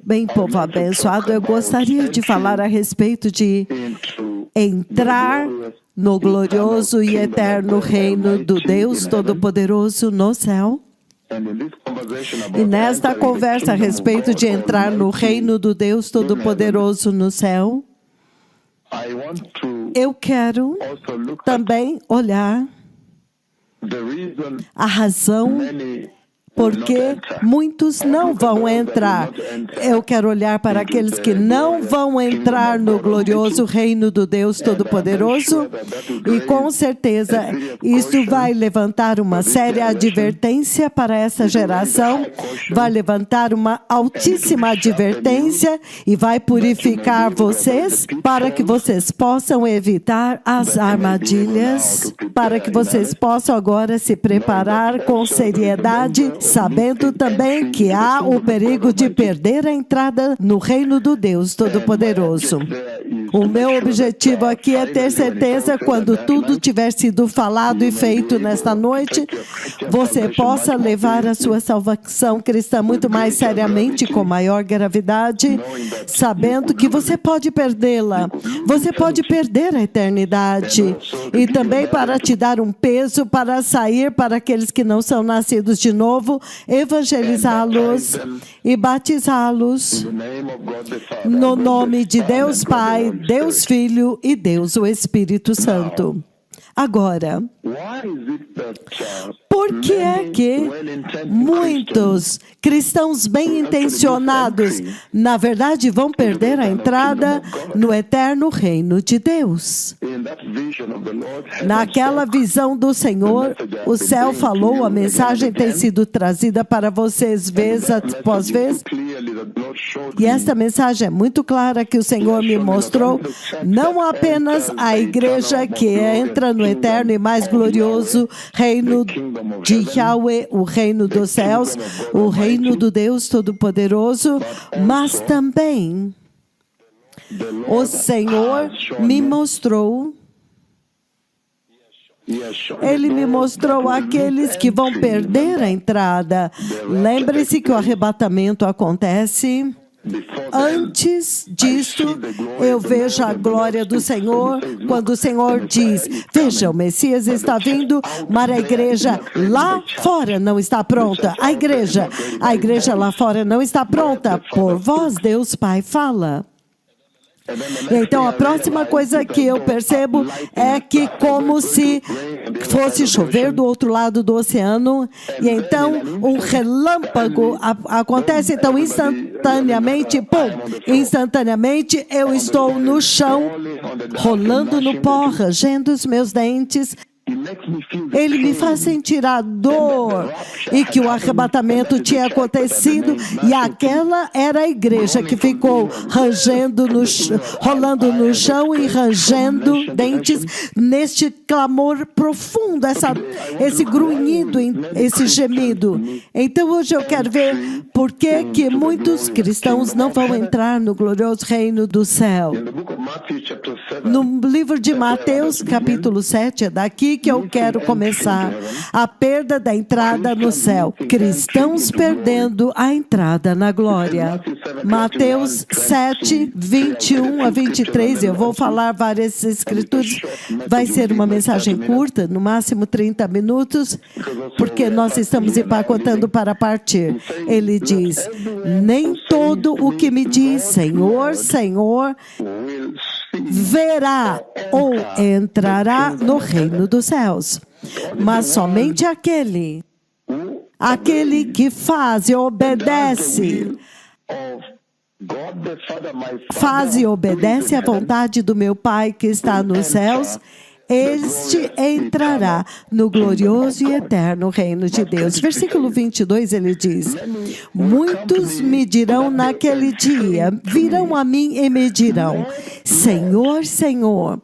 Bem, povo abençoado, eu gostaria de falar a respeito de entrar no glorioso e eterno reino do Deus Todo-Poderoso no céu. E nesta conversa a respeito de entrar no reino do Deus Todo-Poderoso no céu, eu quero também olhar a razão porque muitos não vão entrar. Eu quero olhar para aqueles que não vão entrar no glorioso reino do Deus Todo-Poderoso e com certeza isso vai levantar uma séria advertência para essa geração, vai levantar uma altíssima advertência e vai purificar vocês para que vocês possam evitar as armadilhas, para que vocês possam agora se preparar com seriedade, sabendo também que há o perigo de perder a entrada no reino do Deus Todo-Poderoso. O meu objetivo aqui é ter certeza, quando tudo tiver sido falado e feito nesta noite, você possa levar a sua salvação cristã muito mais seriamente, com maior gravidade, sabendo que você pode perdê-la, você pode perder a eternidade, e também para te dar um peso para sair para aqueles que não são nascidos de novo, evangelizá-los e batizá-los no nome de Deus Pai, Deus Filho e Deus o Espírito Santo. Agora, por que é que muitos cristãos bem intencionados, na verdade, vão perder a entrada no eterno reino de Deus? Naquela visão do Senhor, o céu falou, a mensagem tem sido trazida para vocês vez após vez. E esta mensagem é muito clara que o Senhor me mostrou, não apenas a igreja que entra no eterno e mais glorioso reino de Yahweh, o reino dos céus, o reino do Deus Todo-Poderoso, mas também o Senhor me mostrou, Ele me mostrou aqueles que vão perder a entrada. Lembre-se que o arrebatamento acontece. Antes disto, eu vejo a glória do Senhor, quando o Senhor diz, veja, o Messias está vindo, mas a igreja lá fora não está pronta. A igreja lá fora não está pronta. Por vós, Deus Pai fala. Então, a próxima coisa que eu percebo é que como se fosse chover do outro lado do oceano, e então um relâmpago acontece, então instantaneamente, instantaneamente eu estou no chão, rolando no pó, rangendo os meus dentes. Ele me faz sentir a dor e que o arrebatamento tinha acontecido, e aquela era a igreja que ficou rolando no chão e rangendo dentes neste clamor profundo, esse grunhido, esse gemido. Então hoje eu quero ver por que muitos cristãos não vão entrar no glorioso reino do céu. No livro de Mateus, capítulo 7, é daqui que eu quero começar. A perda da entrada no céu. Cristãos perdendo a entrada na glória. Mateus 7, 21 a 23. Eu vou falar várias escrituras. Vai ser uma mensagem curta, no máximo 30 minutos, porque nós estamos empacotando para partir. Ele diz, nem todo o que me diz, Senhor, Senhor, verá ou entrará no reino dos céus, mas somente aquele que faz e obedece à vontade do meu Pai que está nos céus, este entrará no glorioso e eterno reino de Deus. Versículo 22, ele diz, muitos me dirão naquele dia, virão a mim e me dirão, Senhor, Senhor,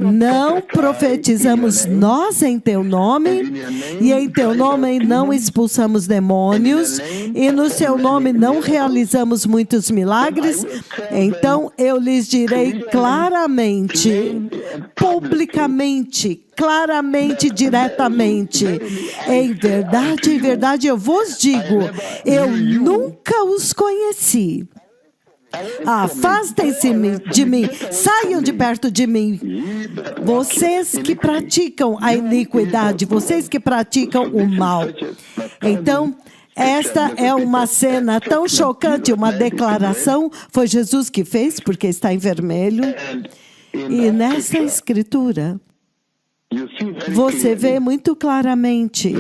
não profetizamos nós em teu nome, e em teu nome não expulsamos demônios, e no seu nome não realizamos muitos milagres? Então eu lhes direi claramente, publicamente, claramente, diretamente. Em verdade, eu vos digo, eu nunca os conheci. Afastem-se de mim, saiam de perto de mim. Vocês que praticam a iniquidade, vocês que praticam o mal. Então, esta é uma cena tão chocante, uma declaração, foi Jesus que fez, porque está em vermelho. E nessa escritura, você vê muito claramente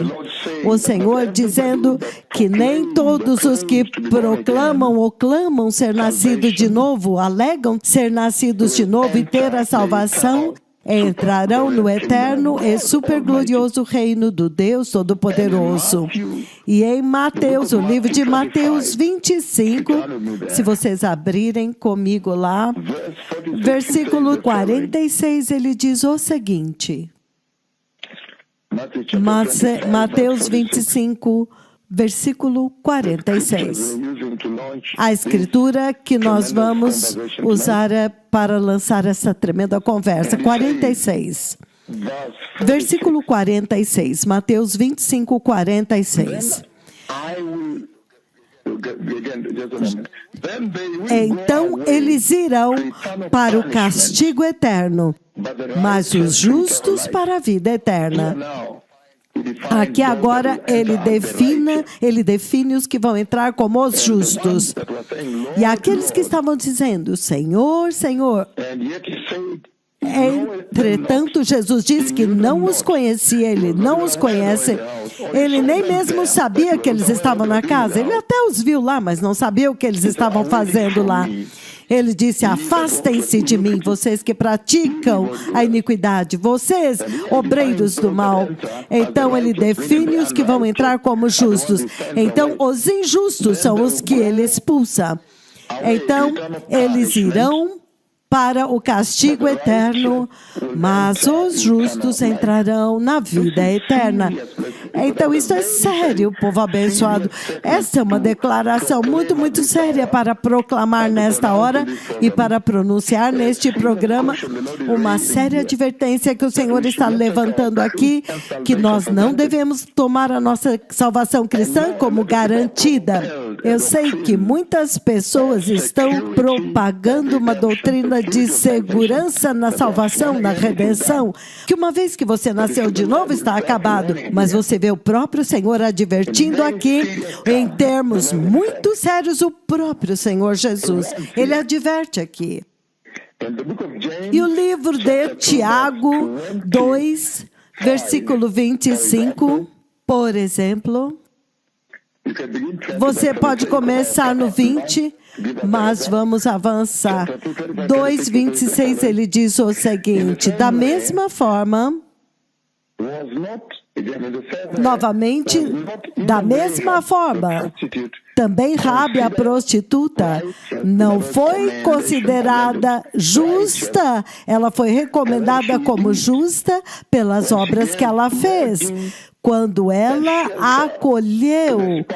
o Senhor dizendo que nem todos os que proclamam ou clamam ser nascidos de novo, alegam ser nascidos de novo e ter a salvação, entrarão no eterno e superglorioso reino do Deus Todo-Poderoso. E em Mateus, o livro de Mateus 25, se vocês abrirem comigo lá, versículo 46, ele diz o seguinte. Mateus 25, versículo 46. A escritura que nós vamos usar para lançar essa tremenda conversa. 46. Versículo 46. Mateus 25, 46. Então eles irão para o castigo eterno, mas os justos para a vida eterna. Aqui agora ele define os que vão entrar como os justos. E aqueles que estavam dizendo, Senhor, Senhor. Entretanto, Jesus disse que não os conhecia, ele não os conhece. Ele nem mesmo sabia que eles estavam na casa. Ele até os viu lá, mas não sabia o que eles estavam fazendo lá. Ele disse, afastem-se de mim, vocês que praticam a iniquidade, vocês, obreiros do mal. Então, ele define os que vão entrar como justos. Então, os injustos são os que ele expulsa. Então, eles irão para o castigo eterno, mas os justos entrarão na vida eterna. Então, isso é sério, povo abençoado. Essa é uma declaração muito, muito séria para proclamar nesta hora e para pronunciar neste programa uma séria advertência que o Senhor está levantando aqui, que nós não devemos tomar a nossa salvação cristã como garantida. Eu sei que muitas pessoas estão propagando uma doutrina de segurança na salvação, na redenção, que uma vez que você nasceu de novo está acabado, mas você vê o próprio Senhor advertindo aqui, em termos muito sérios, o próprio Senhor Jesus. Ele adverte aqui. E o livro de Tiago 2, versículo 25, por exemplo, você pode começar no 20, mas vamos avançar. 2:26 ele diz o seguinte, da mesma forma, novamente, da mesma forma, também Raabe, a prostituta, não foi considerada justa, ela foi recomendada como justa pelas obras que ela fez. Quando ela acolheu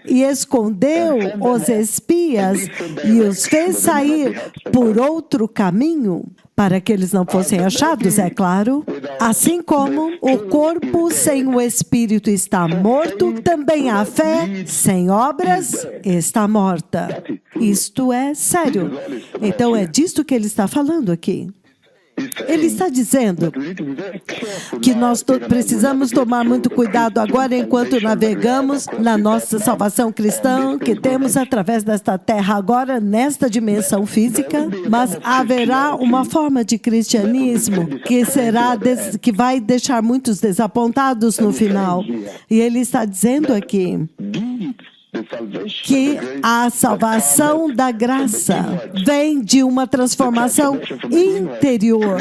e escondeu os espias e os fez sair por outro caminho, para que eles não fossem achados, é claro. Assim como o corpo sem o espírito está morto, também a fé sem obras está morta. Isto é sério. Então é disto que ele está falando aqui. Ele está dizendo que nós precisamos tomar muito cuidado agora enquanto navegamos na nossa salvação cristã que temos através desta terra agora, nesta dimensão física, mas haverá uma forma de cristianismo que vai deixar muitos desapontados no final. E ele está dizendo aqui que a salvação da graça vem de uma transformação interior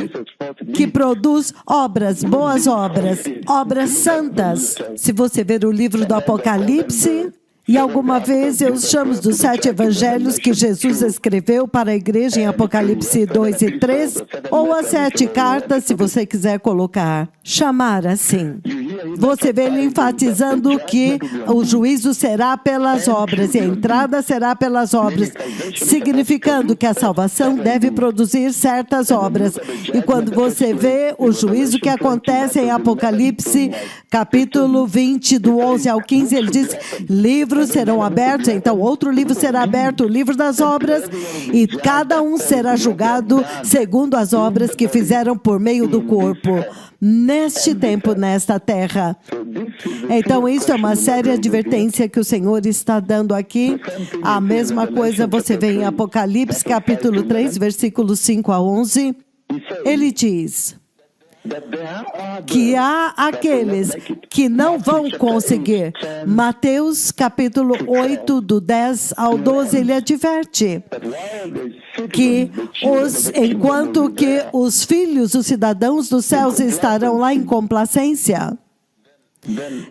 que produz obras, boas obras, obras santas. Se você ver o livro do Apocalipse, e alguma vez eu chamo dos 7 evangelhos que Jesus escreveu para a igreja em Apocalipse 2 e 3, ou as 7 cartas, se você quiser colocar, chamar assim. você vê ele enfatizando que o juízo será pelas obras e a entrada será pelas obras, significando que a salvação deve produzir certas obras. E quando você vê o juízo que acontece em Apocalipse, capítulo 20, do 11 ao 15, ele diz: livros serão abertos, então outro livro será aberto, o livro das obras, e cada um será julgado segundo as obras que fizeram por meio do corpo, neste tempo, nesta terra. Então, isso é uma séria advertência que o Senhor está dando aqui. A mesma coisa você vê em Apocalipse, capítulo 3, versículos 5 a 11. Ele diz que há aqueles que não vão conseguir. Mateus capítulo 8, do 10 ao 12, ele adverte que enquanto que os filhos, os cidadãos dos céus estarão lá em complacência,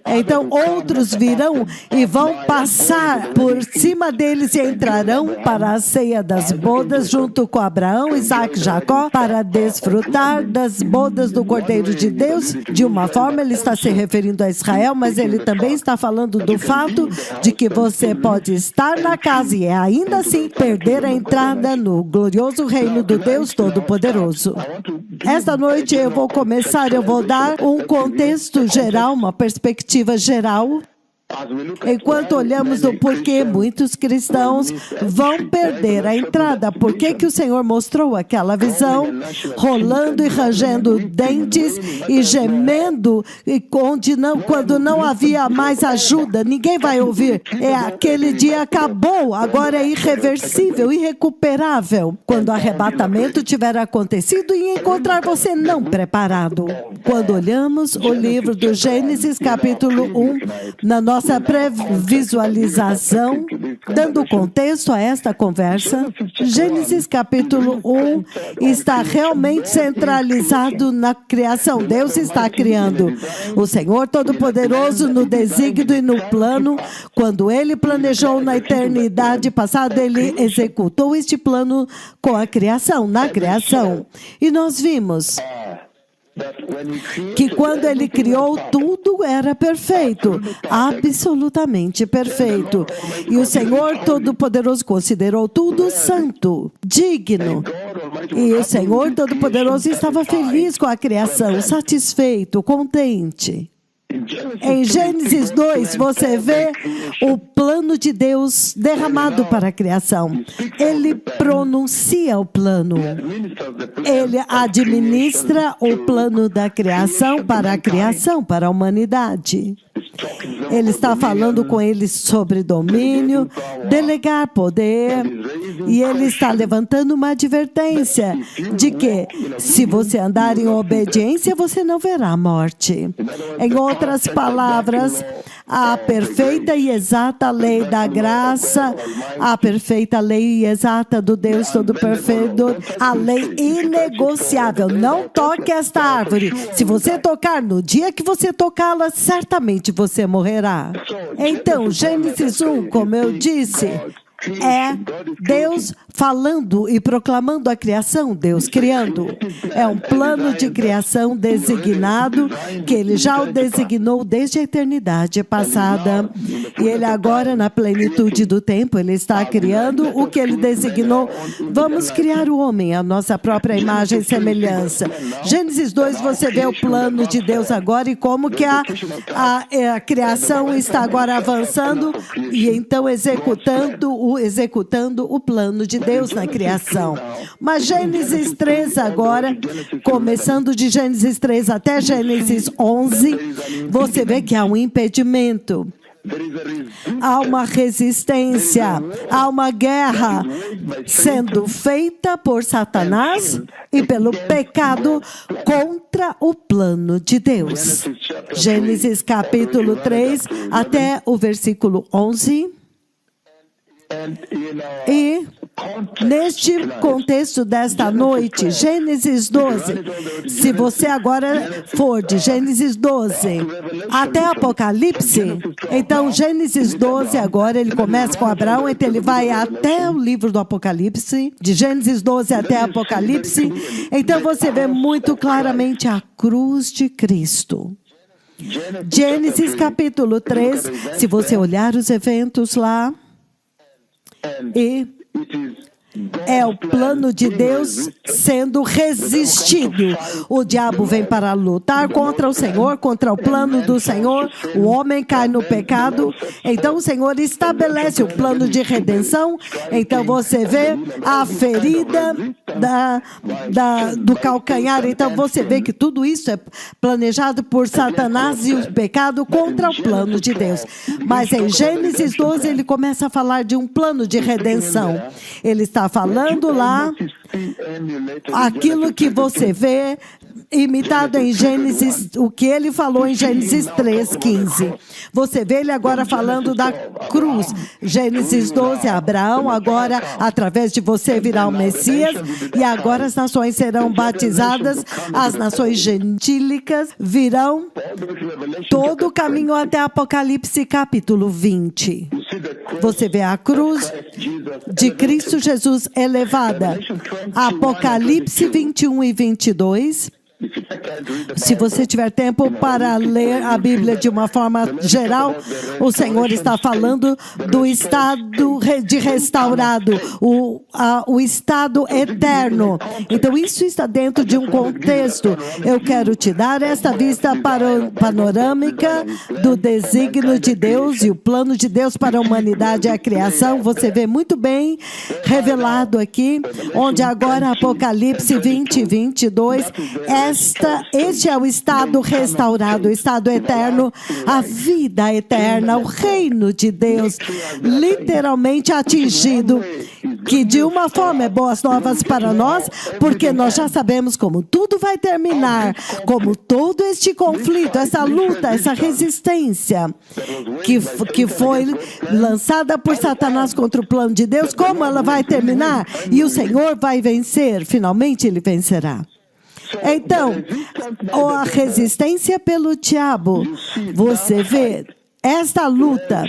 então outros virão e vão passar por cima deles e entrarão para a ceia das bodas junto com Abraão, Isaac e Jacó, para desfrutar das bodas do Cordeiro de Deus. De uma forma ele está se referindo a Israel, mas ele também está falando do fato de que você pode estar na casa e ainda assim perder a entrada no glorioso reino do Deus Todo-Poderoso. Esta noite eu vou dar um contexto geral, uma perspectiva geral, enquanto olhamos do porquê muitos cristãos vão perder a entrada. Por que que o Senhor mostrou aquela visão, rolando e rangendo dentes e gemendo, e quando não havia mais ajuda, ninguém vai ouvir. Aquele dia acabou, agora é irreversível, irrecuperável. Quando o arrebatamento tiver acontecido e encontrar você não preparado. Quando olhamos o livro do Gênesis, capítulo 1, na nossa pré-visualização, dando contexto a esta conversa, Gênesis capítulo 1 está realmente centralizado na criação. Deus está criando. O Senhor Todo-Poderoso, no desígnio e no plano, quando Ele planejou na eternidade passada, Ele executou este plano com a criação, na criação. E nós vimos que quando Ele criou, tudo era perfeito, absolutamente perfeito. E o Senhor Todo-Poderoso considerou tudo santo, digno. E o Senhor Todo-Poderoso estava feliz com a criação, satisfeito, contente. Em Gênesis 2, você vê o plano de Deus derramado para a criação. Ele pronuncia o plano. Ele administra o plano da criação, para a humanidade. Ele está falando com eles sobre domínio, delegar poder, e ele está levantando uma advertência de que, se você andar em obediência, você não verá a morte. Em outras palavras, a perfeita e exata lei da graça, a perfeita lei e exata do Deus Todo-Perfeito, a lei inegociável. Não toque esta árvore. Se você tocar, no dia que você tocá-la, certamente você morrerá. Então, Gênesis 1, como eu disse, é Deus falando e proclamando a criação, Deus criando. É um plano de criação designado, que Ele já o designou desde a eternidade passada. E Ele agora, na plenitude do tempo, Ele está criando o que Ele designou. Vamos criar o homem, a nossa própria imagem e semelhança. Gênesis 2, você vê o plano de Deus agora e como que a criação está agora avançando e então executando o plano de Deus na criação. Mas Gênesis 3 agora, começando de Gênesis 3 até Gênesis 11, você vê que há um impedimento. Há uma resistência, há uma guerra sendo feita por Satanás e pelo pecado contra o plano de Deus. Gênesis capítulo 3 até o versículo 11. E neste contexto desta noite, Gênesis 12, se você agora for de Gênesis 12 até Apocalipse, então Gênesis 12 agora ele começa com Abraão, então ele vai até o livro do Apocalipse, de Gênesis 12 até Apocalipse, então você vê muito claramente a cruz de Cristo. Gênesis capítulo 3, se você olhar os eventos lá, e é o plano de Deus sendo resistido. O diabo vem para lutar contra o Senhor, contra o plano do Senhor. O homem cai no pecado. Então o Senhor estabelece o plano de redenção. Então você vê a ferida do calcanhar. Então você vê que tudo isso é planejado por Satanás e o pecado contra o plano de Deus. Mas em Gênesis 12 ele começa a falar de um plano de redenção. Ele está falando lá aquilo que você vê imitado em Gênesis, o que ele falou em Gênesis 3:15. Você vê ele agora falando da cruz. Gênesis 12, Abraão, agora através de você virá o Messias, e agora as nações serão batizadas, as nações gentílicas virão, todo o caminho até Apocalipse capítulo 20. Você vê a cruz de Cristo Jesus elevada. Apocalipse 21 e 22. Se você tiver tempo para ler a Bíblia de uma forma geral, o Senhor está falando do estado de restaurado, o estado eterno. Então isso está dentro de um contexto. Eu quero te dar esta vista panorâmica do desígnio de Deus e o plano de Deus para a humanidade e a criação. Você vê muito bem revelado aqui, onde agora Apocalipse 20 e 22, este é o estado restaurado, o estado eterno, a vida eterna, o reino de Deus, literalmente atingido, que de uma forma é boas novas para nós, porque nós já sabemos como tudo vai terminar, como todo este conflito, essa luta, essa resistência que foi lançada por Satanás contra o plano de Deus, como ela vai terminar? E o Senhor vai vencer, finalmente ele vencerá. Então, a resistência pelo diabo, você vê esta luta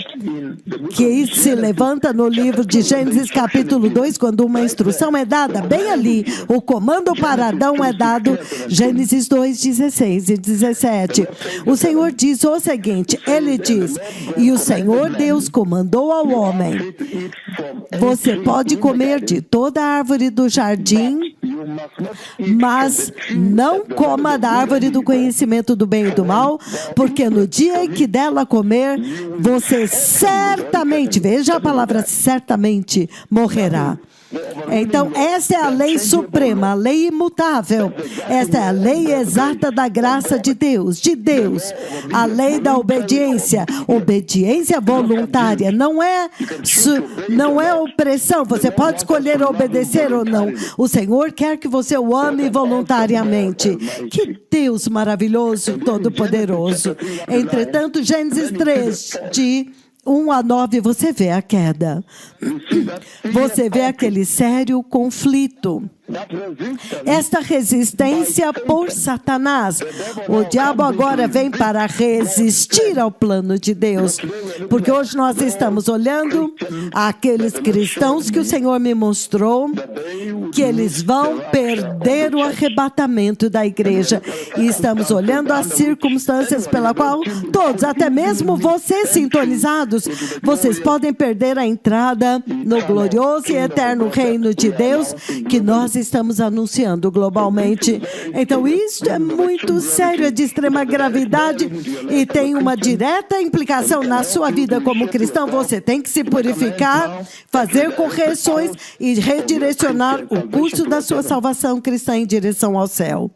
que se levanta no livro de Gênesis capítulo 2, quando uma instrução é dada, bem ali, o comando para Adão é dado, Gênesis 2, 16 e 17. O Senhor diz o seguinte, ele diz, e o Senhor Deus comandou ao homem, você pode comer de toda a árvore do jardim, mas não coma da árvore do conhecimento do bem e do mal, porque no dia em que dela comer, você certamente, veja a palavra certamente, morrerá. Então, essa é a lei suprema, a lei imutável. Essa é a lei exata da graça de Deus, a lei da obediência voluntária, não é opressão, você pode escolher obedecer ou não. O Senhor quer que você o ame voluntariamente. Que Deus maravilhoso, todo-poderoso. Entretanto, Gênesis 3, de 1 a 9, você vê a queda. Você vê aquele sério conflito. Esta resistência por Satanás. O diabo agora vem para resistir ao plano de Deus. Porque hoje nós estamos olhando aqueles cristãos que o Senhor me mostrou, que eles vão perder o arrebatamento da igreja. E estamos olhando as circunstâncias pela qual todos, até mesmo vocês sintonizados, vocês podem perder a entrada no glorioso e eterno reino de Deus que nós estamos anunciando globalmente. Então isso é muito sério, é de extrema gravidade e tem uma direta implicação na sua vida como cristão. Você tem que se purificar, fazer correções e redirecionar o curso da sua salvação cristã em direção ao céu.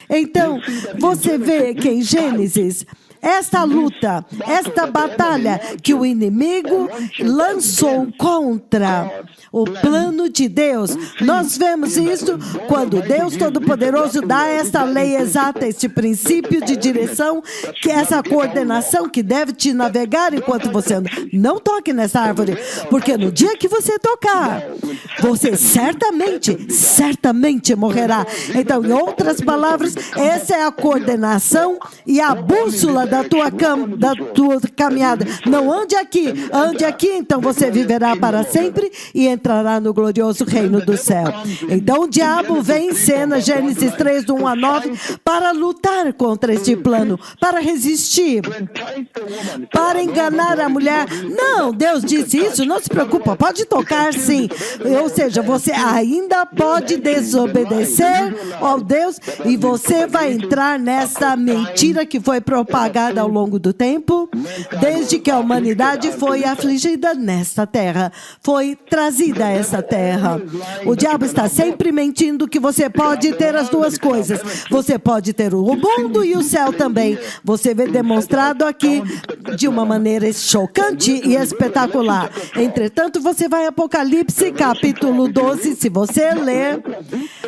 Então, você vê que em Gênesis, esta luta, esta batalha que o inimigo lançou contra o plano de Deus, nós vemos isso quando Deus Todo-Poderoso dá esta lei exata, este princípio de direção, que é essa coordenação que deve te navegar enquanto você anda. Não toque nessa árvore, porque no dia que você tocar, você certamente morrerá. Então, em outras palavras, essa é a coordenação e a bússola da tua caminhada. Não ande aqui, ande aqui, então você viverá para sempre e entrará no glorioso reino do céu. Então o diabo vem em cena, Gênesis 3, do 1 a 9, para lutar contra este plano, para resistir, para enganar a mulher. Não, Deus disse isso, não se preocupa, pode tocar sim. Ou seja, você ainda pode desobedecer ao Deus e você vai entrar nessa mentira que foi propagada ao longo do tempo, desde que a humanidade foi afligida nesta terra, foi trazida a essa terra. O diabo está sempre mentindo que você pode ter as duas coisas. Você pode ter o mundo e o céu também. Você vê demonstrado aqui de uma maneira chocante e espetacular. Entretanto, você vai a Apocalipse, capítulo 12, se você ler,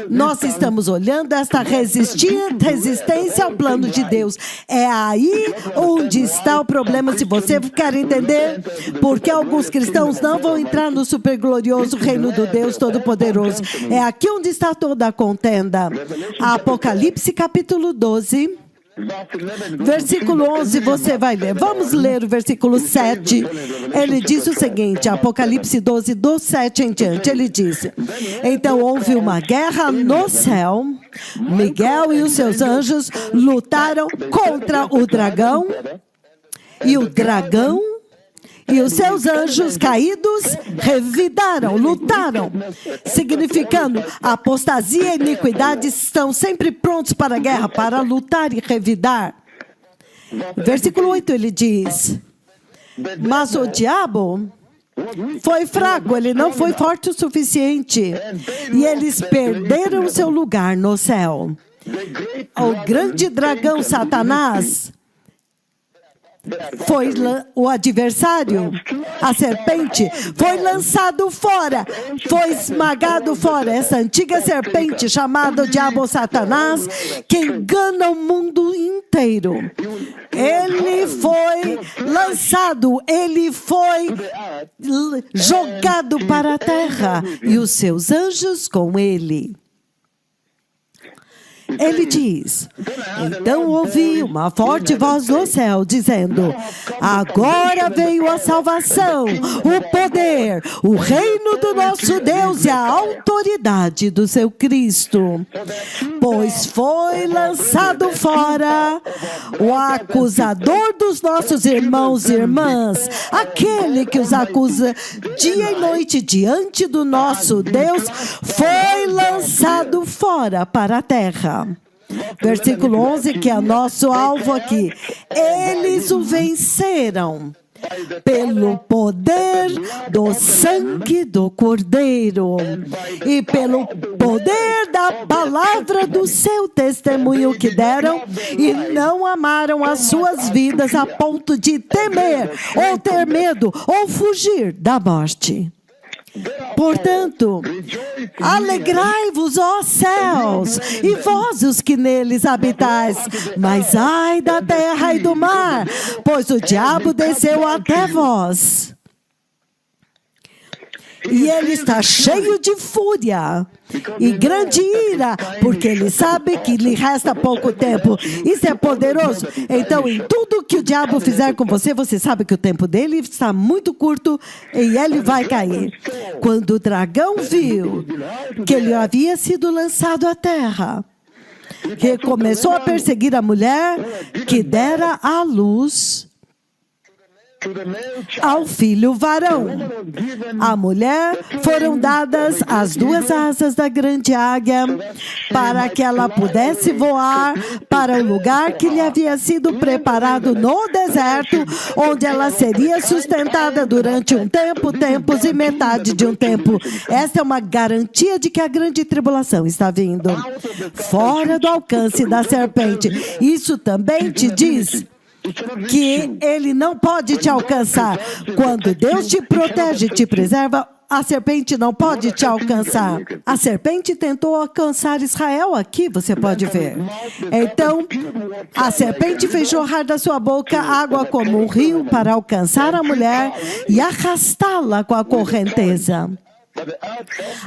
nós estamos olhando esta resistência ao plano de Deus. É aí onde está o problema, se você quer entender, porque alguns cristãos não vão entrar no superglorioso reino do Deus Todo-Poderoso. É aqui onde está toda a contenda. Apocalipse, capítulo 12, versículo 11, você vai ler. Vamos ler o versículo 7. Ele diz o seguinte, Apocalipse 12, do 7 em diante. Ele diz: então houve uma guerra no céu. Miguel e os seus anjos lutaram contra o dragão. E o dragão e os seus anjos caídos revidaram, lutaram, significando apostasia e iniquidade estão sempre prontos para a guerra, para lutar e revidar. Versículo 8 ele diz: mas o diabo foi fraco, ele não foi forte o suficiente, e eles perderam seu lugar no céu. O grande dragão Satanás foi o adversário, a serpente, foi lançado fora, foi esmagado fora. Essa antiga serpente chamada diabo Satanás, que engana o mundo inteiro. Ele foi lançado, ele foi jogado para a terra e os seus anjos com ele. Ele diz: então ouvi uma forte voz do céu dizendo: agora veio a salvação, o poder, o reino do nosso Deus e a autoridade do seu Cristo. Pois foi lançado fora o acusador dos nossos irmãos e irmãs, aquele que os acusa dia e noite diante do nosso Deus, foi lançado fora para a terra. Versículo 11, que é nosso alvo aqui. Eles o venceram pelo poder do sangue do Cordeiro e pelo poder da palavra do seu testemunho que deram, e não amaram as suas vidas a ponto de temer, ou ter medo, ou fugir da morte. Portanto, alegrai-vos, ó céus, e vós os que neles habitais, mas ai da terra e do mar, pois o diabo desceu até vós. E ele está cheio de fúria e grande ira, porque ele sabe que lhe resta pouco tempo. Isso é poderoso. Então, em tudo que o diabo fizer com você, você sabe que o tempo dele está muito curto e ele vai cair. Quando o dragão viu que ele havia sido lançado à terra, que começou a perseguir a mulher que dera à luz ao filho varão. A mulher foram dadas as duas asas da grande águia para que ela pudesse voar para o lugar que lhe havia sido preparado no deserto, onde ela seria sustentada durante um tempo, tempos e metade de um tempo. Esta é uma garantia de que a grande tribulação está vindo. Fora do alcance da serpente. Isso também te diz que ele não pode te alcançar. Quando Deus te protege, te preserva, a serpente não pode te alcançar. A serpente tentou alcançar Israel aqui, você pode ver. Então, a serpente fez jorrar da sua boca água como um rio para alcançar a mulher e arrastá-la com a correnteza.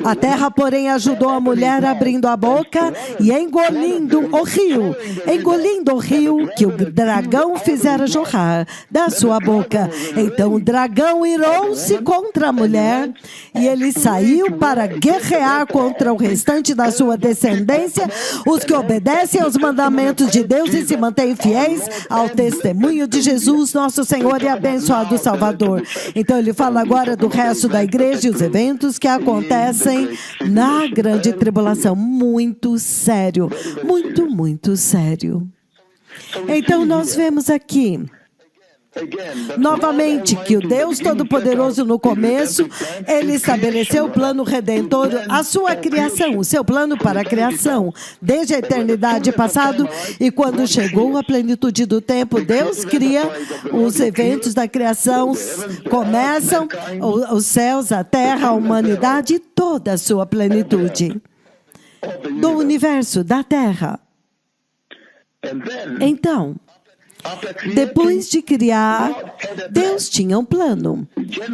A terra, porém, ajudou a mulher abrindo a boca e engolindo o rio que o dragão fizera jorrar da sua boca. Então o dragão irou-se contra a mulher e ele saiu para guerrear contra o restante da sua descendência, os que obedecem aos mandamentos de Deus e se mantêm fiéis ao testemunho de Jesus, nosso Senhor e abençoado Salvador. Então ele fala agora do resto da igreja e os eventos que acontecem na grande tribulação. Muito sério, muito sério. Então nós vemos aqui novamente que o Deus Todo-Poderoso no começo, ele estabeleceu o plano redentor, a sua criação, o seu plano para a criação, desde a eternidade passada, e quando chegou a plenitude do tempo, Deus cria os eventos da criação, começam os céus, a terra, a humanidade e toda a sua plenitude do universo, da terra. Então, depois de criar, Deus tinha um plano.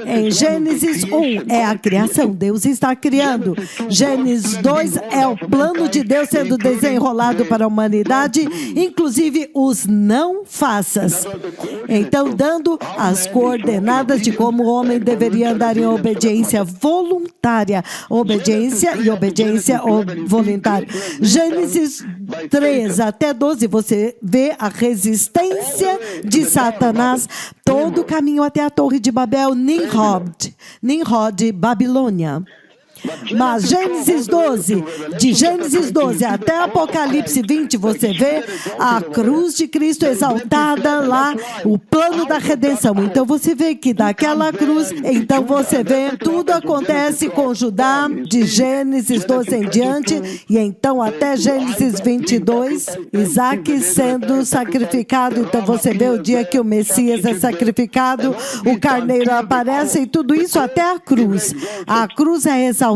Em Gênesis 1 é a criação, Deus está criando. Gênesis 2 é o plano de Deus sendo desenrolado para a humanidade, inclusive os não faças. Então, dando as coordenadas de como o homem deveria andar em obediência voluntária, obediência voluntária. Gênesis 3 até 12, você vê a resistência de Satanás, todo o caminho até a Torre de Babel, Nimrod, Babilônia. Mas Gênesis 12, de Gênesis 12 até Apocalipse 20, você vê a cruz de Cristo exaltada lá, o plano da redenção. Então você vê que daquela cruz, então você vê, tudo acontece com Judá, de Gênesis 12 em diante, e então até Gênesis 22, Isaac sendo sacrificado. Então você vê o dia que o Messias é sacrificado, o carneiro aparece, e tudo isso até a cruz. A cruz é exaltada.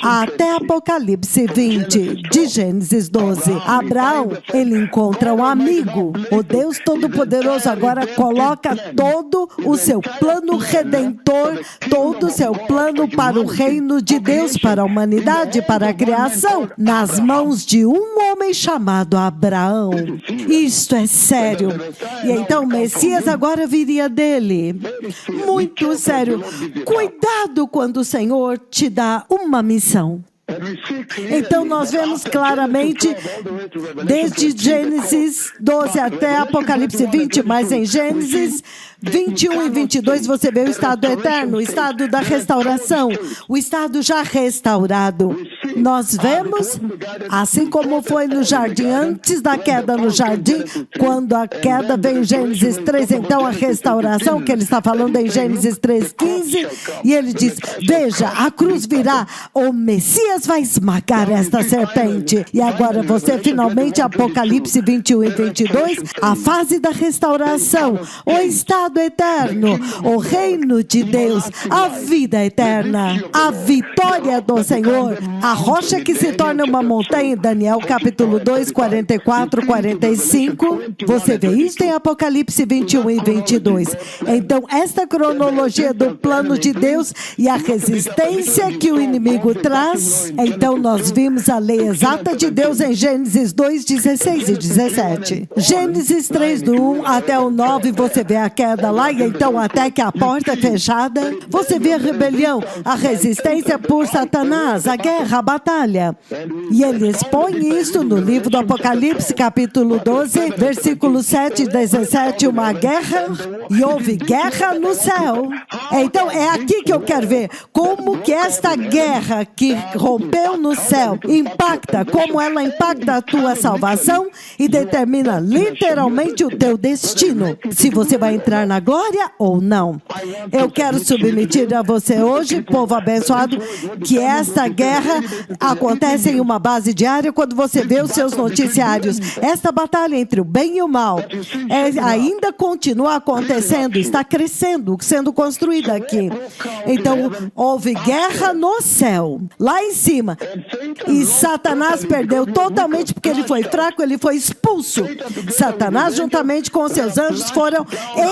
Até Apocalipse 20, de Gênesis 12. Abraão, ele encontra um amigo. O Deus Todo-Poderoso agora coloca todo o seu plano redentor, todo o seu plano para o reino de Deus, para a humanidade, para a criação, nas mãos de um homem chamado Abraão. Isto é sério. E então o Messias agora viria dele. Muito sério. Cuidado quando o Senhor te dá uma missão. Então nós vemos claramente desde Gênesis 12 até Apocalipse 20, mas em Gênesis 21 e 22 você vê o estado eterno, o estado da restauração, o estado já restaurado. Nós vemos, assim como foi no jardim, antes da queda no jardim, quando a queda veio em Gênesis 3, então a restauração, que ele está falando em Gênesis 3:15, e ele diz, veja, a cruz virá, o Messias vai esmagar esta serpente. E agora você finalmente, Apocalipse 21 e 22, a fase da restauração, o estado eterno, o reino de Deus, a vida eterna, a vitória do Senhor, a rocha que se torna uma montanha, em Daniel capítulo 2, 44, 45, você vê isso em Apocalipse 21 e 22. Então, esta cronologia do plano de Deus e a resistência que o inimigo traz, então nós vimos a lei exata de Deus em Gênesis 2, 16 e 17. Gênesis 3, do 1 até o 9, você vê a queda lá, e então até que a porta é fechada, você vê a rebelião, a resistência por Satanás, a guerra, a batalha. E ele expõe isso no livro do Apocalipse, capítulo 12, versículo 7 e 17, uma guerra, e houve guerra no céu. Então é aqui que eu quero ver como que esta guerra que rompeu no céu impacta, como ela impacta a tua salvação e determina literalmente o teu destino, se você vai entrar na glória ou não. Eu quero submeter a você hoje, povo abençoado, que esta guerra acontece em uma base diária quando você vê os seus noticiários. Esta batalha entre o bem e o mal ainda continua acontecendo, está crescendo, sendo construída aqui. Então, houve guerra no céu, lá em cima. E Satanás perdeu totalmente porque ele foi fraco, ele foi expulso. Satanás, juntamente com seus anjos, foram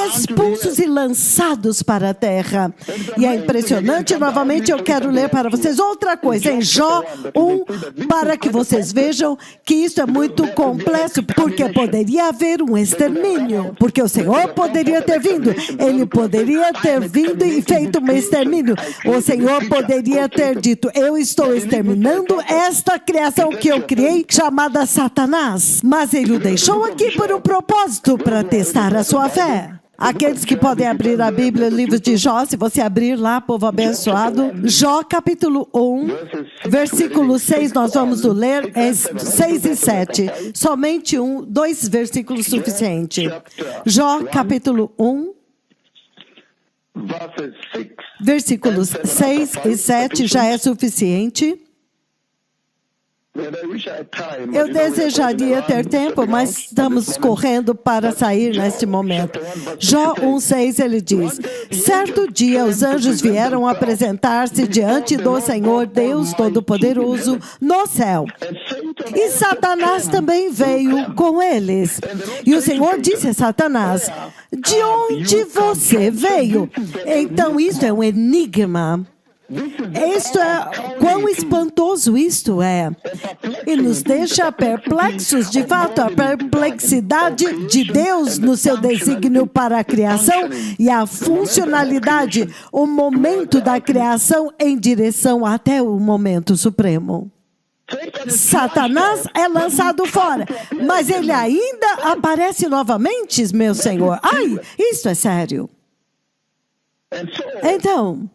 expulsos e lançados para a terra. E é impressionante, novamente eu quero ler para vocês outra coisa, em Jó 1, para que vocês vejam que isso é muito complexo, porque poderia haver um extermínio, porque o Senhor poderia ter vindo, ele poderia ter vindo e feito um extermínio. O Senhor poderia ter dito: eu estou exterminando esta criação que eu criei, chamada Satanás. Mas ele o deixou aqui por um propósito, para testar a sua fé. Aqueles que podem abrir a Bíblia, o livro de Jó, se você abrir lá, povo abençoado. Jó, capítulo 1, versículo 6, nós vamos ler, 6 e 7. Somente 2 versículos suficiente. Jó, capítulo 1, versículos 6 e 7 já é suficiente. Eu desejaria ter tempo, mas estamos correndo para sair neste momento. Jó 1,6, ele diz: certo dia os anjos vieram apresentar-se diante do Senhor Deus Todo-Poderoso no céu. E Satanás também veio com eles. E o Senhor disse a Satanás: de onde você veio? Então isso é um enigma. Isto é, quão espantoso isto é. E nos deixa perplexos, de fato, a perplexidade de Deus no seu desígnio para a criação e a funcionalidade, o momento da criação em direção até o momento supremo. Satanás é lançado fora, mas ele ainda aparece novamente, meu Senhor. Ai, isso é sério. Então,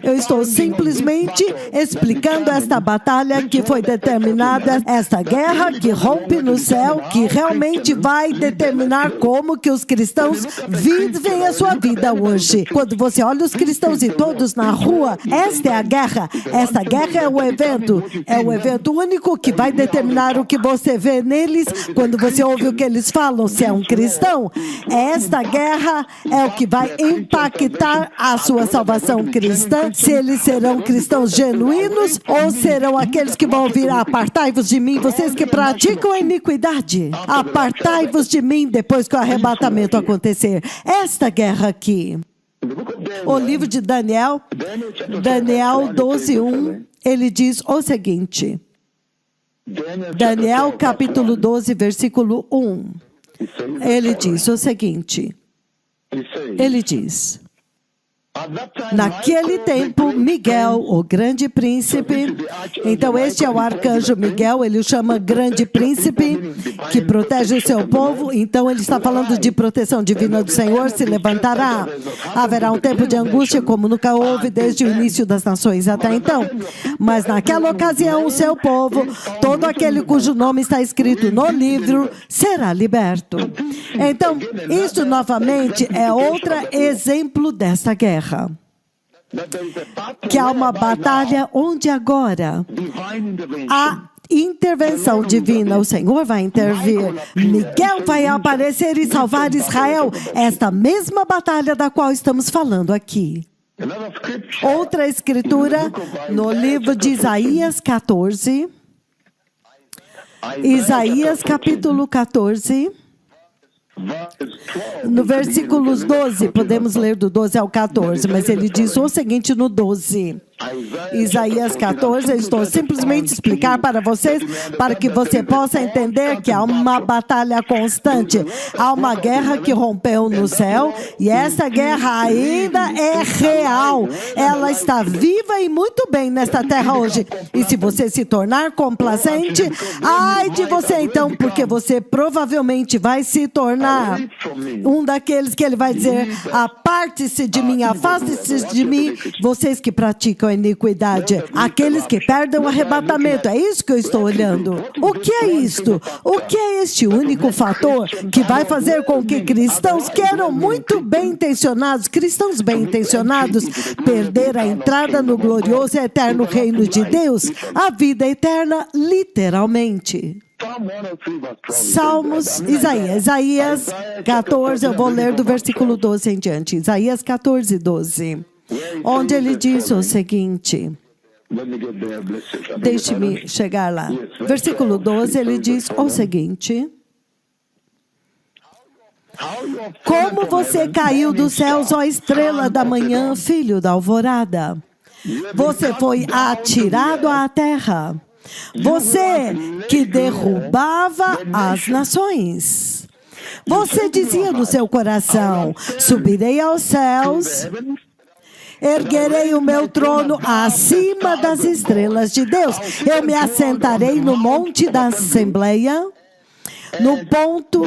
eu estou simplesmente explicando esta batalha que foi determinada, esta guerra que rompe no céu, que realmente vai determinar como que os cristãos vivem a sua vida hoje. Quando você olha os cristãos e todos na rua, esta é a guerra. Esta guerra é o evento único que vai determinar o que você vê neles quando você ouve o que eles falam, se é um cristão. Esta guerra é o que vai impactar a sua salvação cristã, se eles serão cristãos genuínos ou serão aqueles que vão vir: apartai-vos de mim, vocês que praticam a iniquidade. Apartai-vos de mim depois que o arrebatamento acontecer. Esta guerra aqui. O livro de Daniel 12:1, ele diz o seguinte. Daniel capítulo 12, versículo 1. Ele diz o seguinte. Ele diz: naquele tempo, Miguel, o grande príncipe, então este é o arcanjo Miguel, ele o chama grande príncipe, que protege o seu povo. Então ele está falando de proteção divina do Senhor, se levantará. Haverá um tempo de angústia como nunca houve desde o início das nações até então. Mas naquela ocasião o seu povo, todo aquele cujo nome está escrito no livro, será liberto. Então, isso novamente é outro exemplo desta guerra. Que há uma batalha onde agora a intervenção divina, o Senhor vai intervir, Miguel vai aparecer e salvar Israel. Esta mesma batalha da qual estamos falando aqui. Outra escritura no livro de Isaías 14. Isaías capítulo 14. No versículos 12, podemos ler do 12 ao 14, mas ele diz o seguinte no 12. Isaías 14, eu estou simplesmente explicar para vocês, para que você possa entender que há uma batalha constante, há uma guerra que rompeu no céu, e essa guerra ainda é real, ela está viva e muito bem nesta terra hoje. E se você se tornar complacente, ai de você então, porque você provavelmente vai se tornar um daqueles que ele vai dizer: aparte-se de mim, afaste-se de mim, vocês que praticam a iniquidade, aqueles que perdem o arrebatamento. É isso que eu estou olhando. O que é isto? O que é este único fator que vai fazer com que cristãos que eram muito bem intencionados, cristãos bem intencionados, perder a entrada no glorioso e eterno reino de Deus, a vida eterna, literalmente? Salmos, Isaías 14, eu vou ler do versículo 12 em diante. Isaías 14, 12. Onde ele diz o seguinte: Deixe-me chegar lá. Versículo 12, ele diz o seguinte: como você caiu dos céus, ó estrela da manhã, filho da alvorada. Você foi atirado à terra. Você que derrubava as nações. Você dizia no seu coração: subirei aos céus, erguerei o meu trono acima das estrelas de Deus. Eu me assentarei no monte da Assembleia, no ponto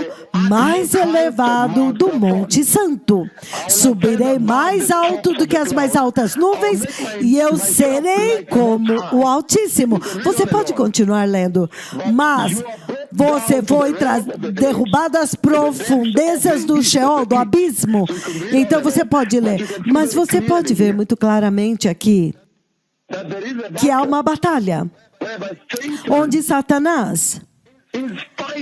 mais elevado do Monte Santo. Subirei mais alto do que as mais altas nuvens e eu serei como o Altíssimo. Você pode continuar lendo. Mas você foi derrubado às profundezas do Sheol, do abismo. Então você pode ler. Mas você pode ver muito claramente aqui que há uma batalha onde Satanás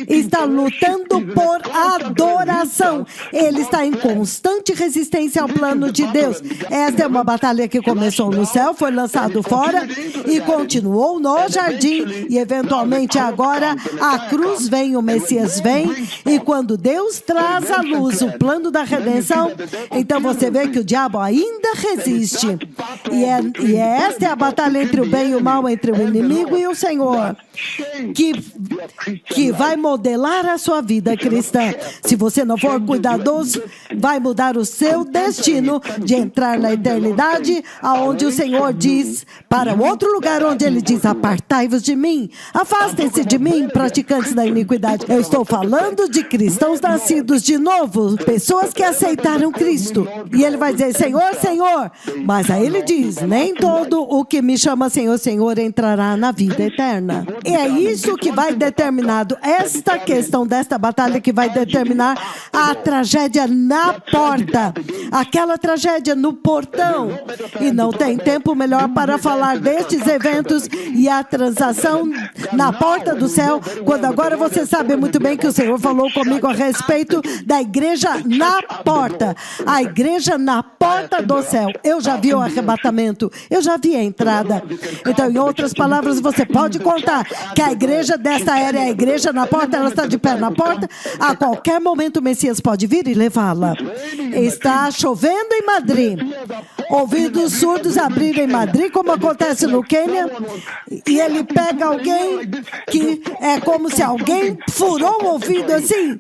está lutando por adoração. Ele está em constante resistência ao plano de Deus. Esta é uma batalha que começou no céu, foi lançado fora e continuou no jardim. E eventualmente agora a cruz vem, o Messias vem. E quando Deus traz à luz o plano da redenção, então você vê que o diabo ainda resiste. E esta é a batalha entre o bem e o mal, entre o inimigo e o Senhor, que vai modelar a sua vida cristã. Se você não for cuidadoso, vai mudar o seu destino de entrar na eternidade, aonde o Senhor diz, para o outro lugar onde ele diz: apartai-vos de mim, afastem-se de mim, praticantes da iniquidade. Eu estou falando de cristãos nascidos de novo, pessoas que aceitaram Cristo. E ele vai dizer: Senhor, Senhor. Mas aí ele diz: nem todo o que me chama Senhor, Senhor entrará na vida eterna. E é isso que vai determinar, esta questão desta batalha que vai determinar a tragédia na porta, aquela tragédia no portão. E não tem tempo melhor para falar destes eventos e a transação na porta do céu, quando agora você sabe muito bem que o Senhor falou comigo a respeito da igreja na porta, a igreja na porta do céu. Eu já vi o arrebatamento, eu já vi a entrada. Então, em outras palavras, você pode contar que a igreja desta era é a igreja na porta, ela está de pé na porta. A qualquer momento o Messias pode vir e levá-la. Está chovendo em Madrid. Ouvidos surdos abrirem em Madrid, como acontece no Quênia, e ele pega alguém que é como se alguém furou o ouvido assim,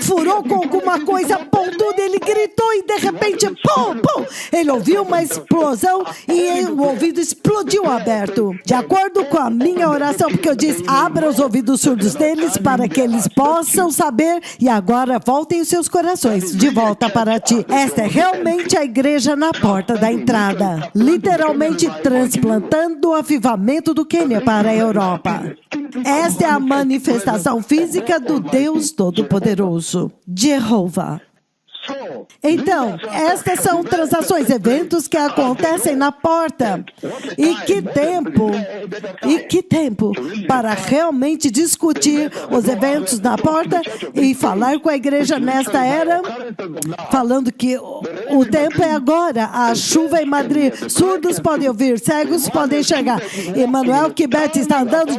furou com alguma coisa pontuda, ele gritou e de repente, pum, pum, ele ouviu uma explosão e o ouvido explodiu aberto. De acordo com a minha oração, porque eu disse: abra os ouvidos surdos deles para que eles possam saber, e agora voltem os seus corações de volta para ti. Esta é realmente a igreja na porta da entrada, literalmente transplantando o avivamento do Quênia para a Europa. Esta é a manifestação física do Deus Todo-Poderoso, Jeová. Então, estas são transações, eventos que acontecem na porta. E que tempo para realmente discutir os eventos na porta e falar com a igreja nesta era, falando que o tempo é agora, a chuva em Madrid, surdos podem ouvir, cegos podem enxergar. Emmanuel Kibet está andando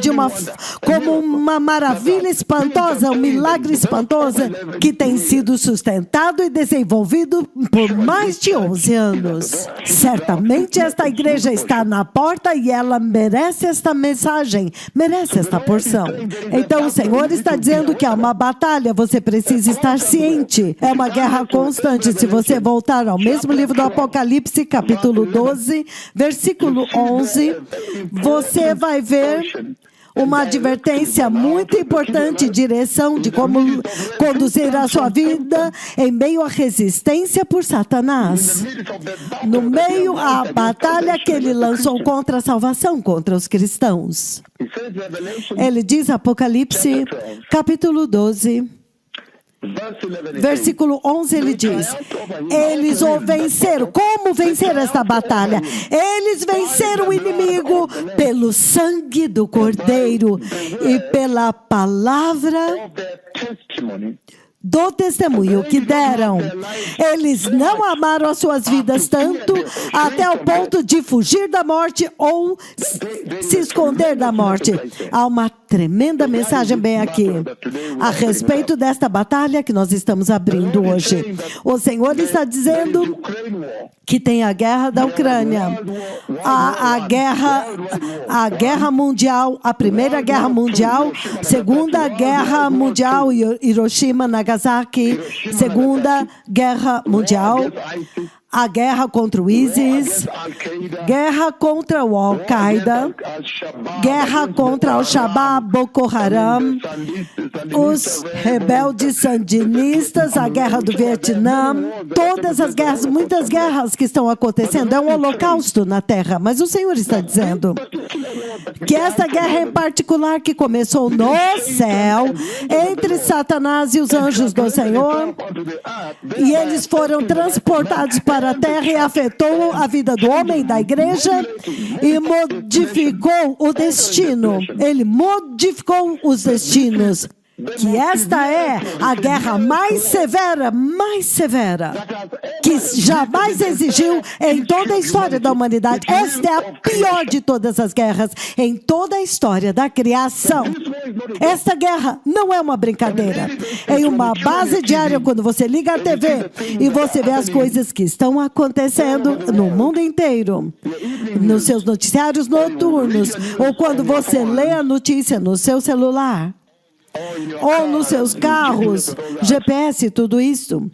como uma maravilha espantosa, um milagre espantoso que tem sido sustentado e desenvolvido por mais de 11 anos. Certamente esta igreja está na porta e ela merece esta mensagem, merece esta porção. Então o Senhor está dizendo que há uma batalha, você precisa estar ciente. É uma guerra constante. Se você voltar ao mesmo livro do Apocalipse, capítulo 12, versículo 11, você vai ver uma advertência muito importante, direção de como conduzir a sua vida em meio à resistência por Satanás. No meio à batalha que ele lançou contra a salvação, contra os cristãos. Ele diz, Apocalipse, capítulo 12, versículo 11, ele diz: eles o venceram. Como vencer esta batalha? Eles venceram o inimigo pelo sangue do Cordeiro e pela palavra do testemunho que deram. Eles não amaram as suas vidas tanto até o ponto de fugir da morte ou se esconder da morte. Há uma tremenda mensagem bem aqui a respeito desta batalha que nós estamos abrindo hoje. O Senhor está dizendo que tem a guerra da Ucrânia, a guerra mundial, a Primeira Guerra Mundial, Segunda Guerra Mundial, Hiroshima, Nagasaki, Segunda Guerra Mundial, a guerra contra o ISIS, guerra contra o Al-Qaeda, guerra contra Al-Shabaab, Boko Haram, os rebeldes sandinistas, a guerra do Vietnã, todas as guerras, muitas guerras que estão acontecendo, é um holocausto na Terra. Mas o Senhor está dizendo que essa guerra em particular que começou no céu, entre Satanás e os anjos do Senhor, e eles foram transportados para a terra e afetou a vida do homem, da igreja, e modificou o destino. Ele modificou os destinos. Que esta é a guerra mais severa, que jamais existiu em toda a história da humanidade. Esta é a pior de todas as guerras em toda a história da criação. Esta guerra não é uma brincadeira. Em uma base diária, quando você liga a TV e você vê as coisas que estão acontecendo no mundo inteiro, nos seus noticiários noturnos, ou quando você lê a notícia no seu celular, ou nos seus carros, GPS, tudo isso.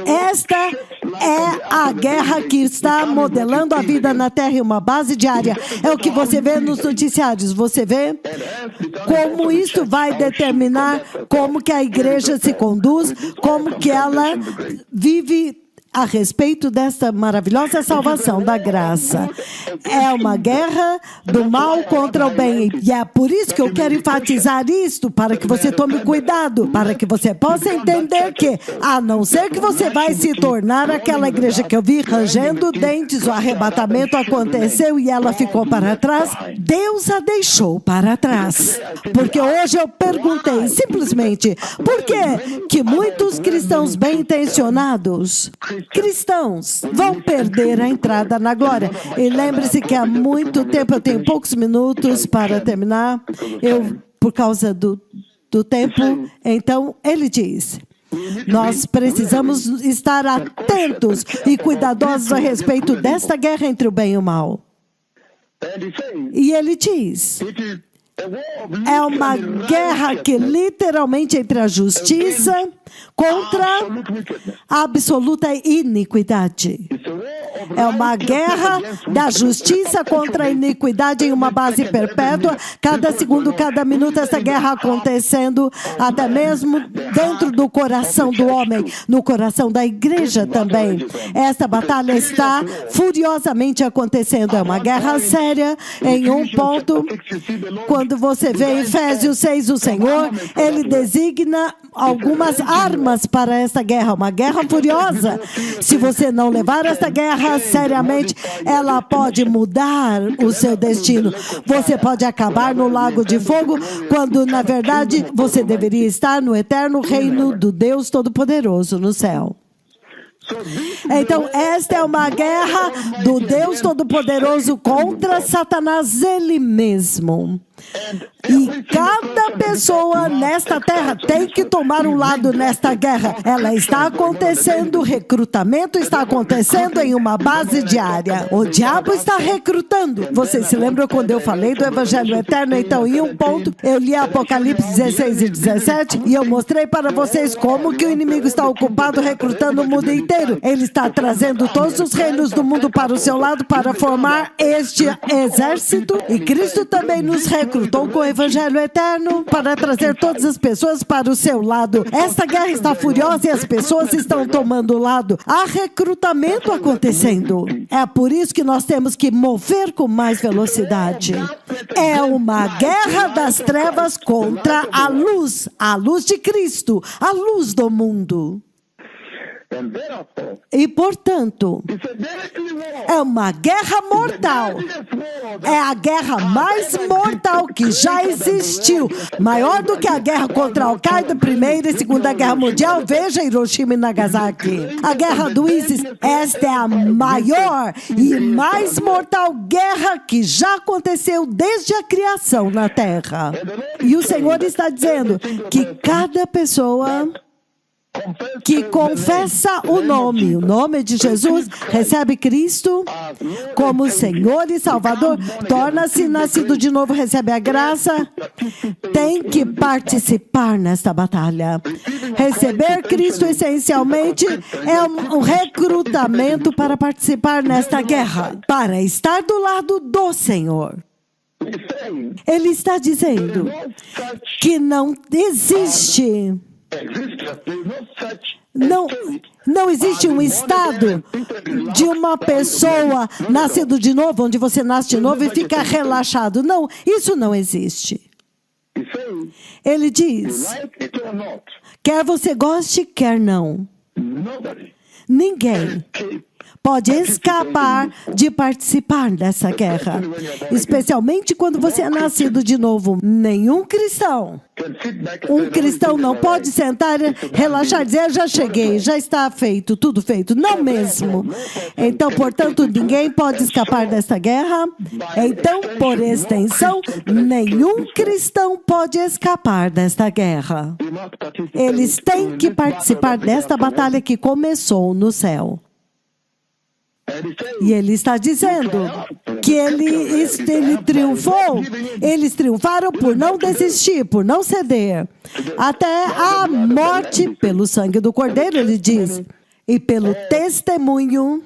Esta é a guerra que está modelando a vida na Terra em uma base diária. É o que você vê nos noticiários. Você vê como isso vai determinar como que a igreja se conduz, como que ela vive a respeito desta maravilhosa salvação da graça. É uma guerra do mal contra o bem. E é por isso que eu quero enfatizar isto, para que você tome cuidado, para que você possa entender que, a não ser que você vai se tornar aquela igreja que eu vi rangendo dentes, o arrebatamento aconteceu e ela ficou para trás, Deus a deixou para trás. Porque hoje eu perguntei simplesmente, por que muitos cristãos bem-intencionados, cristãos, vão perder a entrada na glória? E lembre-se que há muito tempo, eu tenho poucos minutos para terminar, por causa do tempo, então ele diz: nós precisamos estar atentos e cuidadosos a respeito desta guerra entre o bem e o mal. E ele diz: é uma guerra que literalmente entre a justiça contra a absoluta iniquidade. É uma guerra da justiça contra a iniquidade em uma base perpétua. Cada segundo, cada minuto, essa guerra acontecendo, até mesmo dentro do coração do homem, no coração da igreja também. Essa batalha está furiosamente acontecendo. É uma guerra séria em um ponto. Quando você vê em Efésios 6, o Senhor, ele designa algumas armas para essa guerra, uma guerra furiosa. Se você não levar essa guerra seriamente, ela pode mudar o seu destino. Você pode acabar no lago de fogo, quando na verdade você deveria estar no eterno reino do Deus Todo-Poderoso no céu. Então, esta é uma guerra do Deus Todo-Poderoso contra Satanás ele mesmo. E cada pessoa nesta terra tem que tomar um lado nesta guerra. Ela está acontecendo, o recrutamento está acontecendo em uma base diária. O diabo está recrutando. Vocês se lembram quando eu falei do Evangelho Eterno? Então, em um ponto, eu li Apocalipse 16 e 17 e eu mostrei para vocês como que o inimigo está ocupado recrutando o mundo inteiro. Ele está trazendo todos os reinos do mundo para o seu lado para formar este exército. E Cristo também nos recrutou com o Evangelho Eterno para trazer todas as pessoas para o seu lado. Esta guerra está furiosa e as pessoas estão tomando lado. Há recrutamento acontecendo. É por isso que nós temos que mover com mais velocidade. É uma guerra das trevas contra a luz de Cristo, a luz do mundo. E, portanto, é uma guerra mortal. É a guerra mais mortal que já existiu. Maior do que a guerra contra a Al-Qaeda, Primeira e Segunda Guerra Mundial. Veja Hiroshima e Nagasaki. A guerra do ISIS, esta é a maior e mais mortal guerra que já aconteceu desde a criação na Terra. E o Senhor está dizendo que cada pessoa que confessa o nome de Jesus, recebe Cristo como Senhor e Salvador, torna-se nascido de novo, recebe a graça, tem que participar nesta batalha. Receber Cristo, essencialmente, é um recrutamento para participar nesta guerra, para estar do lado do Senhor. Ele está dizendo que não existe... Não existe um estado de uma pessoa nascido de novo, onde você nasce de novo e fica relaxado. Não, isso não existe. Ele diz, quer você goste, quer não. Ninguém pode escapar de participar dessa guerra. Especialmente quando você é nascido de novo. Nenhum cristão. Um cristão não pode sentar, relaxar e dizer, já cheguei, já está feito, tudo feito. Não mesmo. Então, portanto, ninguém pode escapar desta guerra. Então, por extensão, nenhum cristão pode escapar desta guerra. Eles têm que participar desta batalha que começou no céu. E ele está dizendo que ele triunfou. Eles triunfaram por não desistir, por não ceder. Até a morte pelo sangue do Cordeiro, ele diz. E pelo testemunho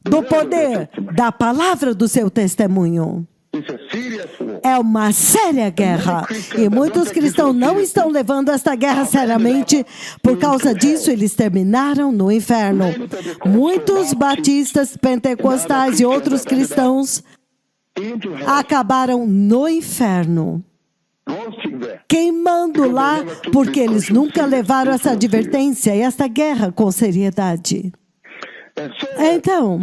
do poder, da palavra do seu testemunho. É uma séria guerra. E muitos cristãos não estão levando esta guerra seriamente. Por causa disso, eles terminaram no inferno. Muitos batistas, pentecostais e outros cristãos acabaram no inferno. Queimando lá, porque eles nunca levaram essa advertência e esta guerra com seriedade. Então,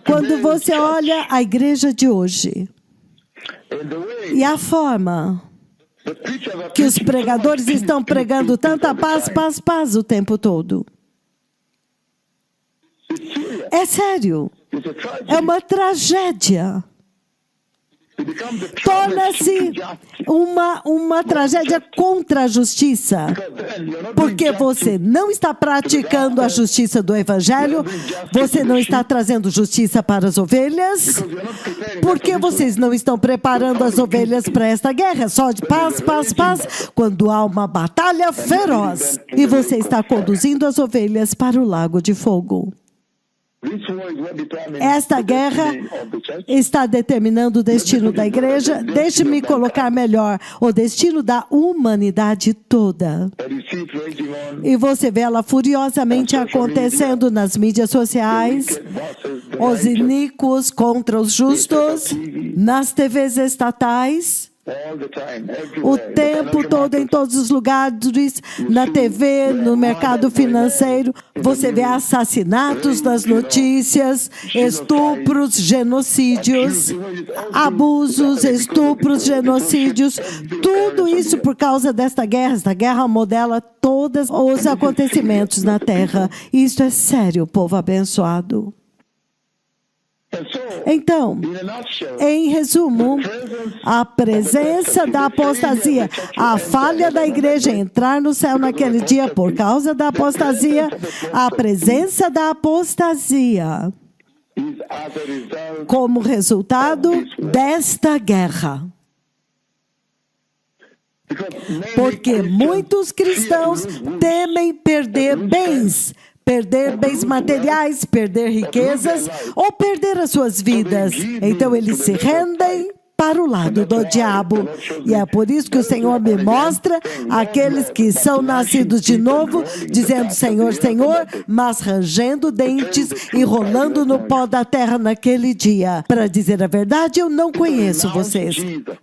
quando você olha a igreja de hoje, e a forma que os pregadores estão pregando tanta paz, paz, paz o tempo todo. É sério. É uma tragédia. Torna-se uma tragédia contra a justiça. Porque você não está praticando a justiça do Evangelho, você não está trazendo justiça para as ovelhas, porque vocês não estão preparando as ovelhas para esta guerra, só de paz, paz, paz, quando há uma batalha feroz. E você está conduzindo as ovelhas para o lago de fogo. Esta guerra está determinando o destino da igreja. Deixe-me colocar melhor, o destino da humanidade toda. E você vê ela furiosamente acontecendo nas mídias sociais, os iníquos contra os justos, nas TVs estatais, o tempo todo, em todos os lugares, na TV, no mercado financeiro, você vê assassinatos nas notícias, estupros, genocídios, abusos, estupros, genocídios, tudo isso por causa desta guerra. Esta guerra modela todos os acontecimentos na Terra. Isso é sério, povo abençoado. Então, em resumo, a presença da apostasia, a falha da igreja entrar no céu naquele dia por causa da apostasia, a presença da apostasia como resultado desta guerra. Porque muitos cristãos temem perder bens materiais, perder riquezas ou perder as suas vidas. Então eles se rendem para o lado do diabo. E é por isso que o Senhor me mostra aqueles que são nascidos de novo, dizendo Senhor, Senhor, mas rangendo dentes e rolando no pó da terra naquele dia. Para dizer a verdade, eu não conheço vocês.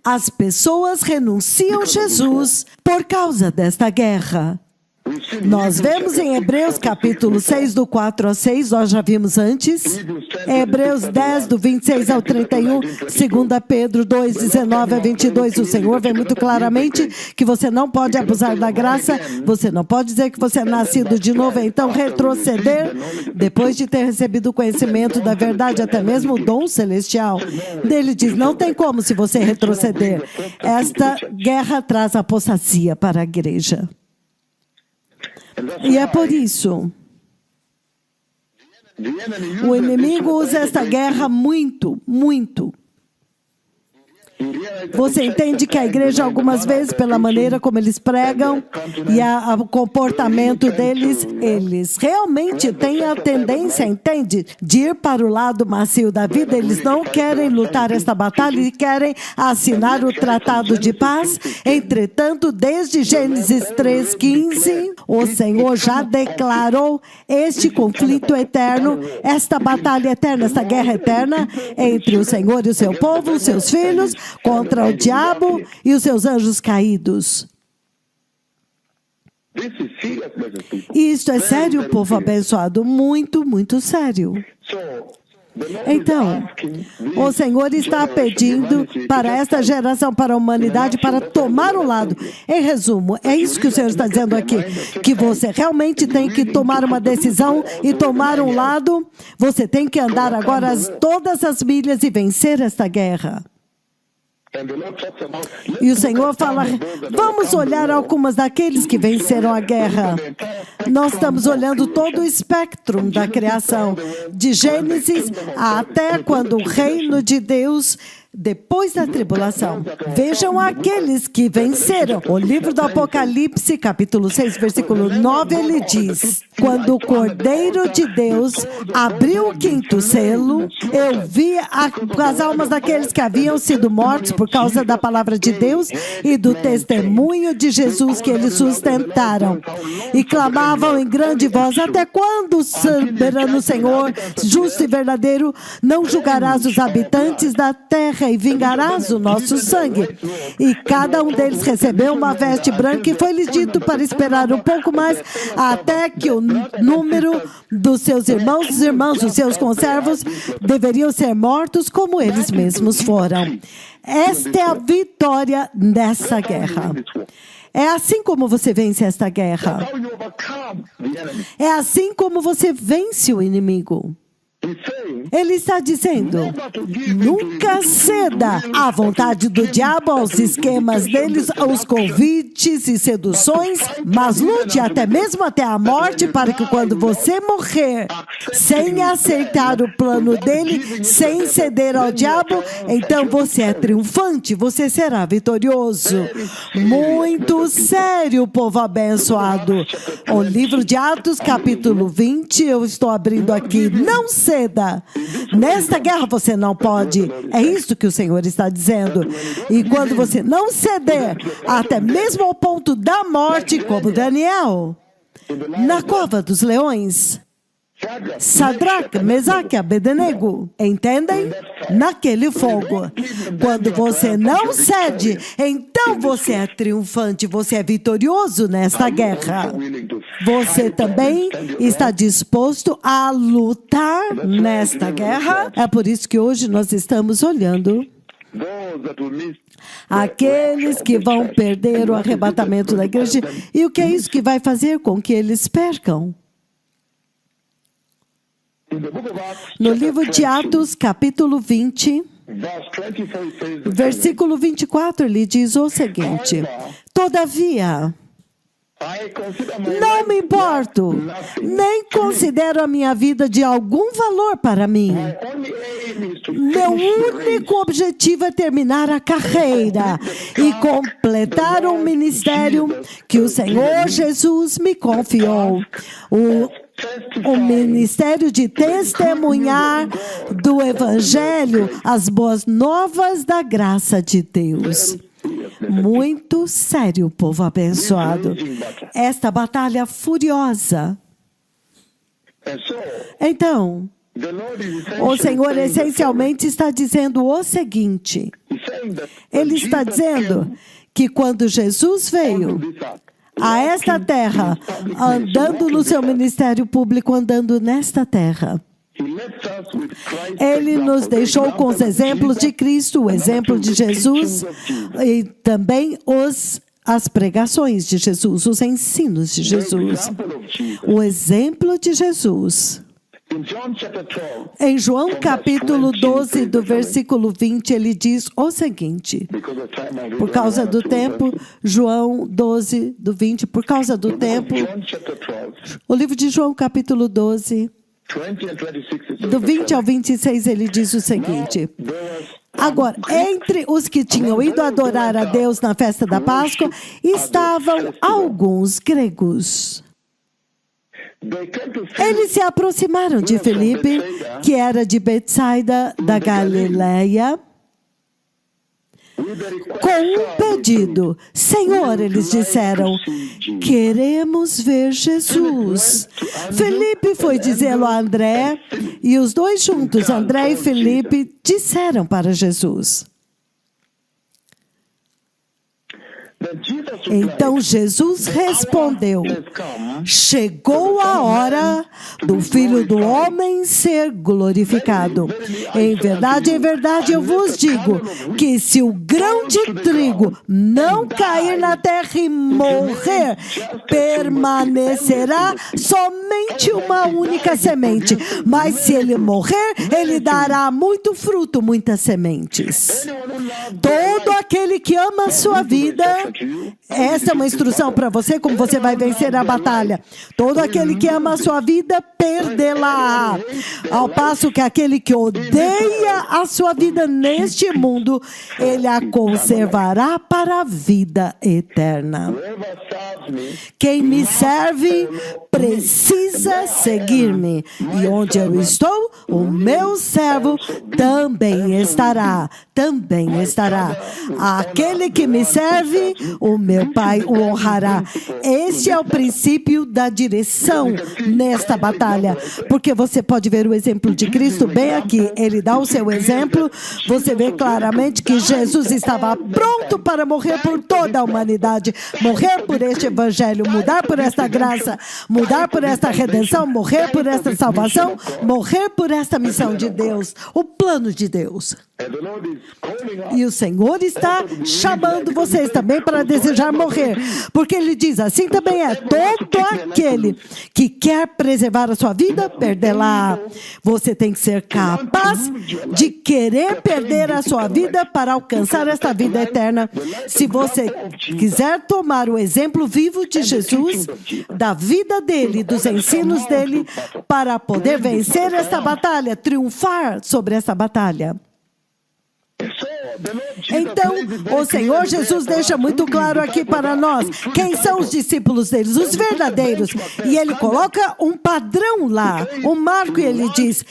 As pessoas renunciam a Jesus por causa desta guerra. Nós vemos em Hebreus capítulo 6, do 4 a 6, nós já vimos antes. Hebreus 10, do 26 ao 31, 2 Pedro 2, 19 a 22. O Senhor vê muito claramente que você não pode abusar da graça, você não pode dizer que você é nascido de novo, então retroceder depois de ter recebido o conhecimento da verdade, até mesmo o dom celestial. Ele diz, não tem como se você retroceder. Esta guerra traz apostasia para a igreja. E é por isso, o inimigo usa esta guerra muito, muito. Você entende que a igreja, algumas vezes, pela maneira como eles pregam e o comportamento deles, eles realmente têm a tendência, entende, de ir para o lado macio da vida. Eles não querem lutar esta batalha e querem assinar o tratado de paz. Entretanto, desde Gênesis 3:15, o Senhor já declarou este conflito eterno, esta batalha eterna, esta guerra eterna entre o Senhor e o seu povo, os seus filhos, contra o diabo e os seus anjos caídos. Isto é sério, povo abençoado, muito, muito sério. Então, o Senhor está pedindo para esta geração, para a humanidade, para tomar um lado. Em resumo, é isso que o Senhor está dizendo aqui, que você realmente tem que tomar uma decisão e tomar um lado. Você tem que andar agora todas as milhas e vencer esta guerra. E o Senhor fala, vamos olhar algumas daqueles que venceram a guerra. Nós estamos olhando todo o espectro da criação, de Gênesis até quando o reino de Deus, depois da tribulação. Vejam aqueles que venceram. O livro do Apocalipse, capítulo 6, versículo 9, ele diz, quando o Cordeiro de Deus abriu o 5º selo, eu vi as almas daqueles que haviam sido mortos por causa da palavra de Deus e do testemunho de Jesus que eles sustentaram. E clamavam em grande voz, até quando, soberano Senhor, justo e verdadeiro, não julgarás os habitantes da terra e vingarás o nosso sangue? E cada um deles recebeu uma veste branca e foi-lhes dito para esperar um pouco mais, até que o número dos seus irmãos, os seus conservos, deveriam ser mortos como eles mesmos foram. Esta é a vitória dessa guerra. É assim como você vence esta guerra. É assim como você vence o inimigo. Ele está dizendo, nunca ceda à vontade do diabo, aos esquemas deles, aos convites e seduções, mas lute até mesmo até a morte, para que quando você morrer, sem aceitar o plano dele, sem ceder ao diabo, então você é triunfante, você será vitorioso. Muito sério, povo abençoado. O livro de Atos, capítulo 20, eu estou abrindo aqui, não ceda. Nesta guerra você não pode. É isso que o Senhor está dizendo. E quando você não ceder, até mesmo ao ponto da morte, como Daniel, na cova dos leões, Sadraque, Mesaque, Abednego, entendem? Naquele fogo. Quando você não cede, então você é triunfante, você é vitorioso nesta guerra. Você também está disposto a lutar nesta guerra? É por isso que hoje nós estamos olhando aqueles que vão perder o arrebatamento da igreja. E o que é isso que vai fazer com que eles percam? No livro de Atos, capítulo 20, versículo 24, ele diz o seguinte: todavia, não me importo, nem considero a minha vida de algum valor para mim. Meu único objetivo é terminar a carreira e completar o ministério que o Senhor Jesus me confiou. O ministério de testemunhar do Evangelho, as boas novas da graça de Deus. Muito sério, povo abençoado. Esta batalha furiosa. Então, o Senhor essencialmente está dizendo o seguinte. Ele está dizendo que quando Jesus veio a esta terra, andando no seu ministério público, andando nesta terra. Ele nos deixou com os exemplos de Cristo, o exemplo de Jesus e também as pregações de Jesus, os ensinos de Jesus. O exemplo de Jesus. Em João capítulo 12, do versículo 20, ele diz o seguinte, por causa do tempo, João 12, do 20, por causa do tempo, o livro de João capítulo 12, do 20 ao 26, ele diz o seguinte, agora, entre os que tinham ido adorar a Deus na festa da Páscoa, estavam alguns gregos. Eles se aproximaram de Filipe, que era de Betsaida, da Galileia, com um pedido. Senhor, eles disseram, queremos ver Jesus. Filipe foi dizê-lo a André, e os dois juntos, André e Filipe, disseram para Jesus. Então Jesus respondeu, chegou a hora do Filho do Homem ser glorificado. Em verdade, eu vos digo que se o grão de trigo não cair na terra e morrer, permanecerá somente uma única semente. Mas se ele morrer, ele dará muito fruto, muitas sementes. Todo aquele que ama a sua vida, essa é uma instrução para você, como você vai vencer a batalha. Todo aquele que ama a sua vida, perdê-la. Ao passo que aquele que odeia a sua vida neste mundo, ele a conservará para a vida eterna. Quem me serve precisa seguir-me. E onde eu estou, o meu servo também estará. Aquele que me serve, o meu Pai o honrará. Este é o princípio da direção nesta batalha. Porque você pode ver o exemplo de Cristo bem aqui. Ele dá o seu exemplo. Você vê claramente que Jesus estava pronto para morrer por toda a humanidade. Morrer por este evangelho, mudar por esta graça, mudar por esta redenção, morrer por esta salvação, morrer por esta missão de Deus, o plano de Deus. E o Senhor está chamando vocês também para desejar morrer, porque Ele diz, assim também é, todo aquele que quer preservar a sua vida, perdê-la. Você tem que ser capaz de querer perder a sua vida para alcançar esta vida eterna. Se você quiser tomar o exemplo vivo de Jesus, da vida dele, dos ensinos dele, para poder vencer esta batalha, triunfar sobre esta batalha. Então, o Senhor Jesus deixa muito claro aqui para nós quem são os discípulos deles, os verdadeiros. E ele coloca um padrão lá, um marco, e ele diz,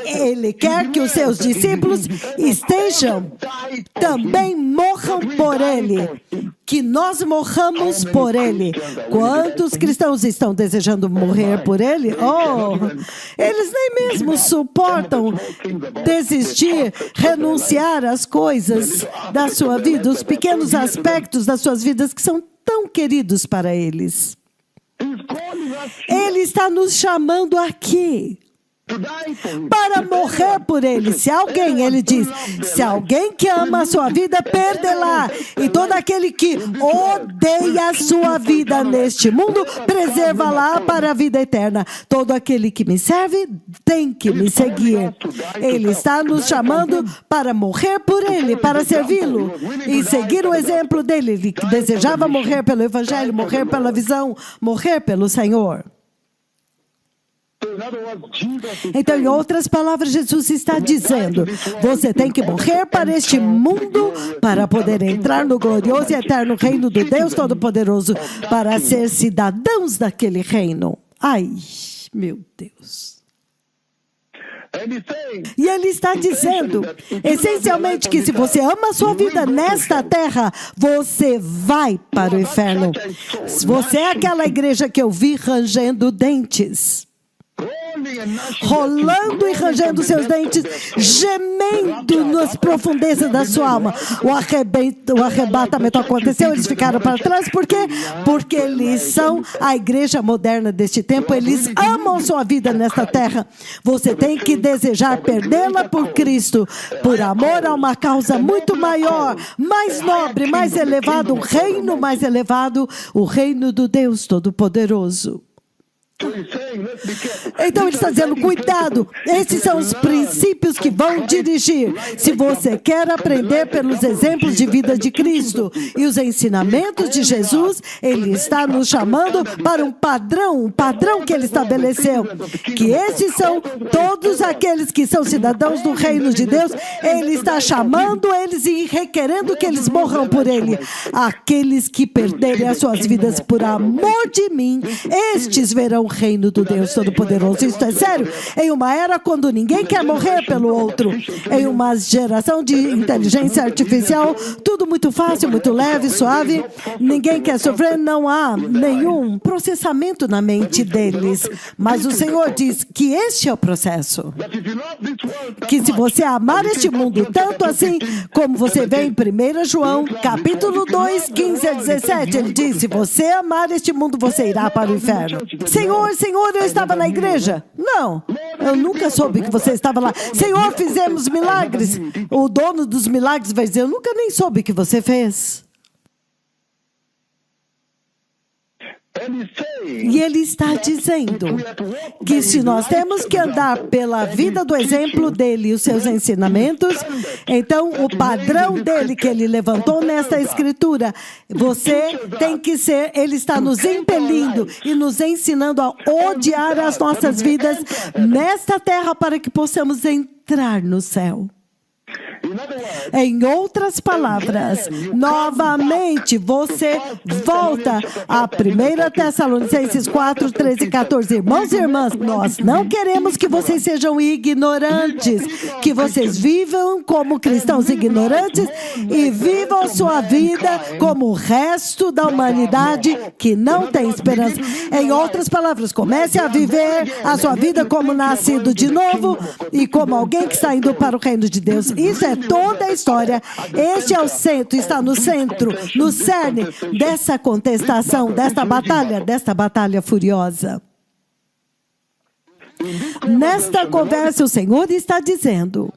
ele quer que os seus discípulos estejam, também morram por ele. Que nós morramos por ele. Quantos cristãos estão desejando morrer por ele? Oh, eles nem mesmo suportam desistir, renunciar às coisas da sua vida, os pequenos aspectos das suas vidas que são tão queridos para eles. Ele está nos chamando aqui para morrer por ele. Se alguém, ele diz, se alguém que ama a sua vida, perde-la. E todo aquele que odeia a sua vida neste mundo, preserva-la para a vida eterna. Todo aquele que me serve, tem que me seguir. Ele está nos chamando para morrer por ele, para servi-lo e seguir o exemplo dele. Ele desejava morrer pelo Evangelho, morrer pela visão, morrer pelo Senhor. Então, em outras palavras, Jesus está dizendo, você tem que morrer para este mundo para poder entrar no glorioso e eterno reino do Deus Todo-Poderoso, para ser cidadãos daquele reino. Ai, meu Deus. E ele está dizendo, essencialmente, que se você ama a sua vida nesta terra, você vai para o inferno. Você é aquela igreja que eu vi rangendo dentes. rolando e rangendo seus dentes, gemendo nas profundezas da sua alma. O arrebatamento aconteceu, eles ficaram para trás. Por quê? Porque eles são a igreja moderna deste tempo. Eles amam sua vida nesta terra. Você tem que desejar perdê-la por Cristo, por amor a uma causa muito maior, mais nobre, mais elevado, um reino mais elevado, o reino do Deus Todo-Poderoso. Então ele está dizendo, cuidado, esses são os princípios que vão dirigir. Se você quer aprender pelos exemplos de vida de Cristo e os ensinamentos de Jesus, ele está nos chamando para um padrão que ele estabeleceu. Que esses são todos aqueles que são cidadãos do reino de Deus. Ele está chamando eles e requerendo que eles morram por ele. Aqueles que perderem as suas vidas por amor de mim, estes verão o reino do Deus Todo-Poderoso. Isso é sério. Em uma era quando ninguém quer morrer pelo outro, em uma geração de inteligência artificial, tudo muito fácil, muito leve, suave, ninguém quer sofrer, não há nenhum processamento na mente deles. Mas o Senhor diz que este é o processo. Que se você amar este mundo tanto assim, como você vê em 1 João, capítulo 2, 15 a 17, ele diz, se você amar este mundo, você irá para o inferno. Senhor, eu estava na igreja. Não, eu nunca soube que você estava lá. Senhor, fizemos milagres. O dono dos milagres vai dizer, eu nunca nem soube que você fez. E ele está dizendo que se nós temos que andar pela vida do exemplo dele e os seus ensinamentos, então o padrão dele que ele levantou nesta escritura, você tem que ser, ele está nos impelindo e nos ensinando a odiar as nossas vidas nesta terra para que possamos entrar no céu. Em outras palavras, novamente você volta a 1 Tessalonicenses 4, 13 e 14. Irmãos e irmãs, nós não queremos que vocês sejam ignorantes, que vocês vivam como cristãos ignorantes e vivam sua vida como o resto da humanidade que não tem esperança. Em outras palavras, comece a viver a sua vida como nascido de novo e como alguém que está indo para o reino de Deus. Isso é toda a história. Este é o centro, está no centro, no cerne dessa contestação, desta batalha furiosa. Nesta conversa, o Senhor está dizendo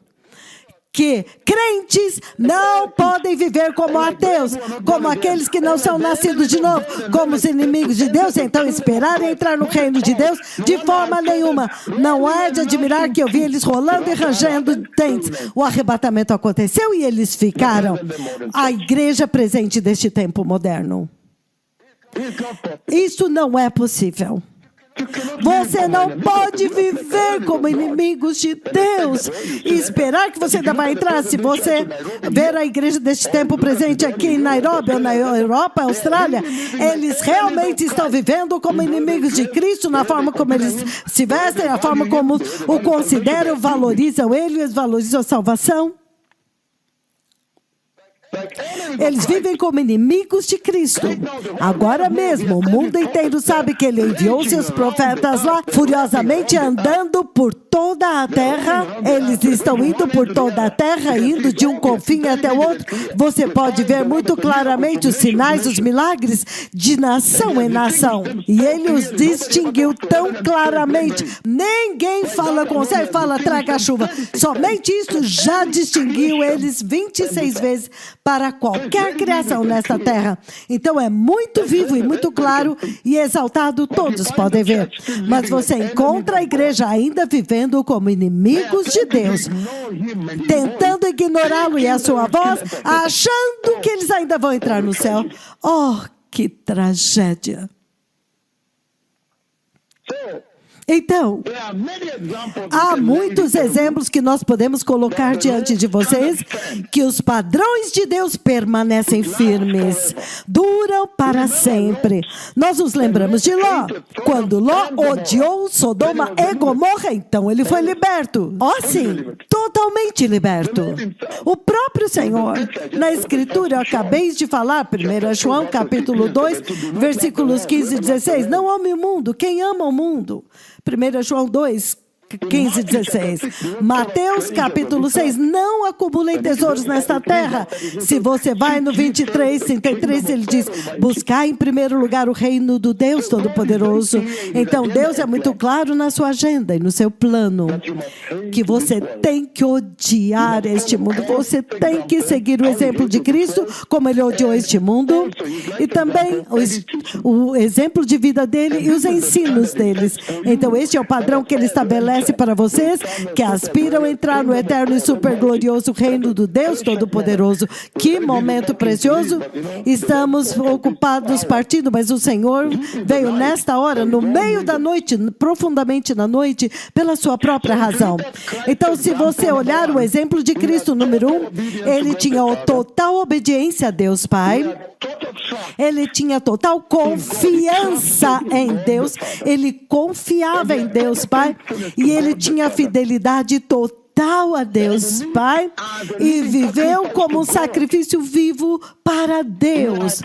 que crentes não podem viver como ateus, como aqueles que não são nascidos de novo, como os inimigos de Deus, então esperar entrar no reino de Deus de forma nenhuma. Não é de admirar que eu vi eles rolando e rangendo dentes. O arrebatamento aconteceu e eles ficaram a igreja presente deste tempo moderno. Isso não é possível. Você não pode viver como inimigos de Deus e esperar que você ainda vai entrar. Se você ver a igreja deste tempo presente aqui em Nairobi, ou na Europa, Austrália, eles realmente estão vivendo como inimigos de Cristo, na forma como eles se vestem, na forma como o consideram, valorizam ele, eles valorizam a salvação. Eles vivem como inimigos de Cristo. Agora mesmo, o mundo inteiro sabe que ele enviou seus profetas lá, furiosamente andando por toda a terra. Eles estão indo por toda a terra, indo de um confim até o outro. Você pode ver muito claramente os sinais, os milagres, de nação em nação. E ele os distinguiu tão claramente. Ninguém fala com você e fala, traga a chuva. Somente isso já distinguiu eles 26 vezes para qualquer criação nesta terra. Então é muito vivo e muito claro e exaltado, todos podem ver. Mas você encontra a igreja ainda vivendo como inimigos de Deus, tentando ignorá-lo e a sua voz, achando que eles ainda vão entrar no céu. Oh, que tragédia! Então, há muitos exemplos que nós podemos colocar diante de vocês, que os padrões de Deus permanecem firmes, duram para sempre. Nós nos lembramos de Ló. Quando Ló odiou Sodoma e Gomorra, então ele foi liberto. Sim, totalmente liberto. O próprio Senhor, na Escritura, eu acabei de falar, 1 João capítulo 2, versículos 15 e 16, não ame o mundo, quem ama o mundo? 1 João 2, 15 e 16. Mateus capítulo 6, não acumulem tesouros nesta terra. Se você vai no 23, 33, ele diz, buscar em primeiro lugar o reino do Deus Todo-Poderoso. Então Deus é muito claro na sua agenda e no seu plano, que você tem que odiar este mundo, você tem que seguir o exemplo de Cristo, como ele odiou este mundo, e também o exemplo de vida dele e os ensinos deles. Então este é o padrão que ele estabelece para vocês que aspiram a entrar no eterno e super glorioso reino do Deus Todo-Poderoso. Que momento precioso! Estamos ocupados partindo, mas o Senhor veio nesta hora, no meio da noite, profundamente na noite, pela sua própria razão. Então, se você olhar o exemplo de Cristo, número 1, ele tinha total obediência a Deus Pai. Ele tinha total confiança em Deus, ele confiava em Deus Pai, e ele tinha fidelidade total a Deus Pai, e viveu como um sacrifício vivo para Deus.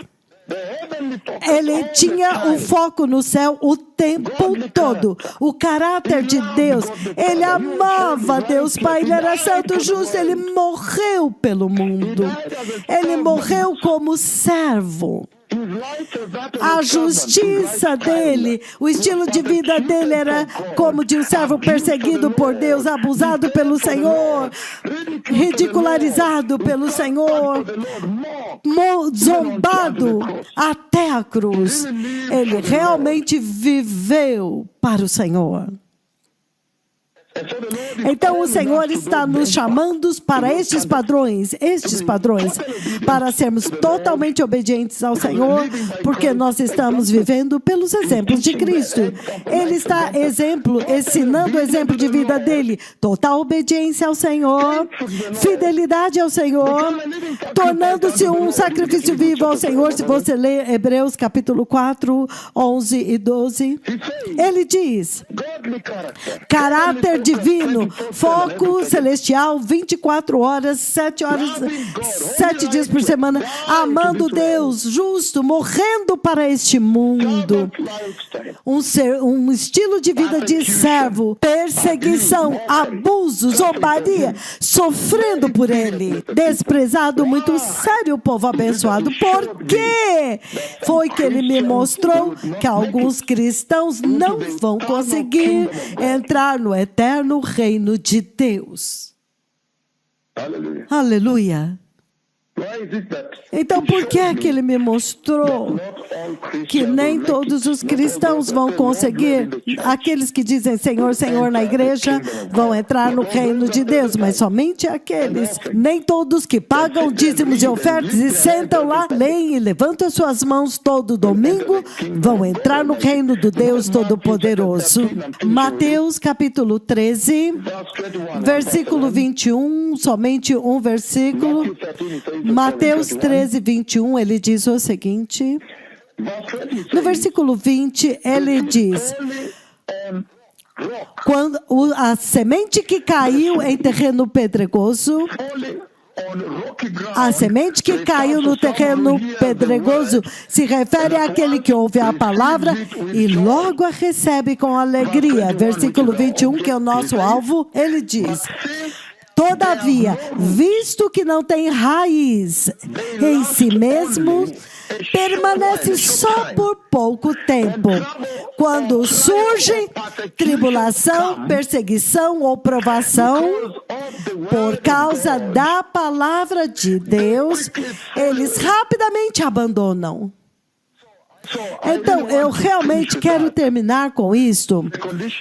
Ele tinha o foco no céu o tempo todo, o caráter de Deus. Ele amava Deus Pai, ele era santo, justo, ele morreu pelo mundo. Ele morreu como servo. A justiça dele, o estilo de vida dele era como de um servo perseguido por Deus, abusado pelo Senhor, ridicularizado pelo Senhor, zombado até a cruz. Ele realmente viveu para o Senhor. Então o Senhor está nos chamando para estes padrões, para sermos totalmente obedientes ao Senhor, porque nós estamos vivendo pelos exemplos de Cristo. Ele está ensinando o exemplo de vida dele, total obediência ao Senhor, fidelidade ao Senhor, tornando-se um sacrifício vivo ao Senhor. Se você ler Hebreus capítulo 4, 11 e 12, ele diz, caráter divino, foco celestial, 24 horas, 7 dias por semana, amando Deus, justo, morrendo para este mundo. Um estilo de vida de servo, perseguição, abuso, zombaria, sofrendo por ele, desprezado, muito sério, o povo abençoado. Por quê? Foi que ele me mostrou que alguns cristãos não vão conseguir entrar no eterno reino de Deus. Aleluia. Então, por que é que ele me mostrou que nem todos os cristãos vão conseguir, aqueles que dizem Senhor, Senhor na igreja, vão entrar no reino de Deus, mas somente aqueles, nem todos que pagam dízimos e ofertas e sentam lá, leem e levantam suas mãos todo domingo, vão entrar no reino do Deus Todo-Poderoso. Mateus capítulo 13, versículo 21, somente um versículo. Mateus 13, 21, ele diz o seguinte, no versículo 20, ele diz, quando a semente que caiu em terreno pedregoso, a semente que caiu no terreno pedregoso se refere àquele que ouve a palavra e logo a recebe com alegria. Versículo 21, que é o nosso alvo, ele diz, todavia, visto que não tem raiz em si mesmo, permanece só por pouco tempo. Quando surge tribulação, perseguição ou provação, por causa da palavra de Deus, eles rapidamente abandonam. Então, eu realmente quero terminar com isto,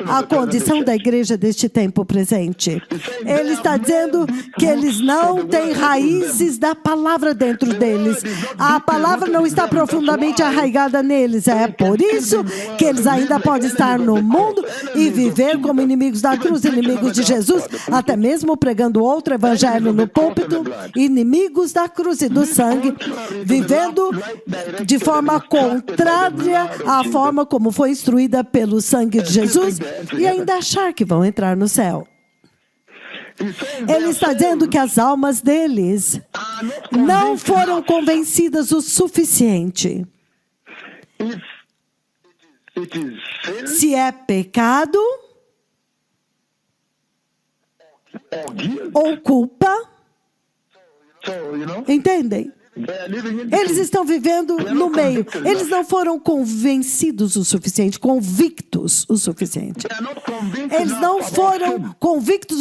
a condição da igreja deste tempo presente. Ele está dizendo que eles não têm raízes da palavra dentro deles. A palavra não está profundamente arraigada neles. É por isso que eles ainda podem estar no mundo e viver como inimigos da cruz, inimigos de Jesus, até mesmo pregando outro evangelho no púlpito, inimigos da cruz e do sangue, vivendo de forma contrária à forma como foi instruída pelo sangue de Jesus e ainda achar que vão entrar no céu. Ele está dizendo que as almas deles não foram convencidas o suficiente. Se é pecado ou culpa, entendem? Eles estão vivendo no meio. Eles não foram convencidos o suficiente, convictos o suficiente. Eles não foram convictos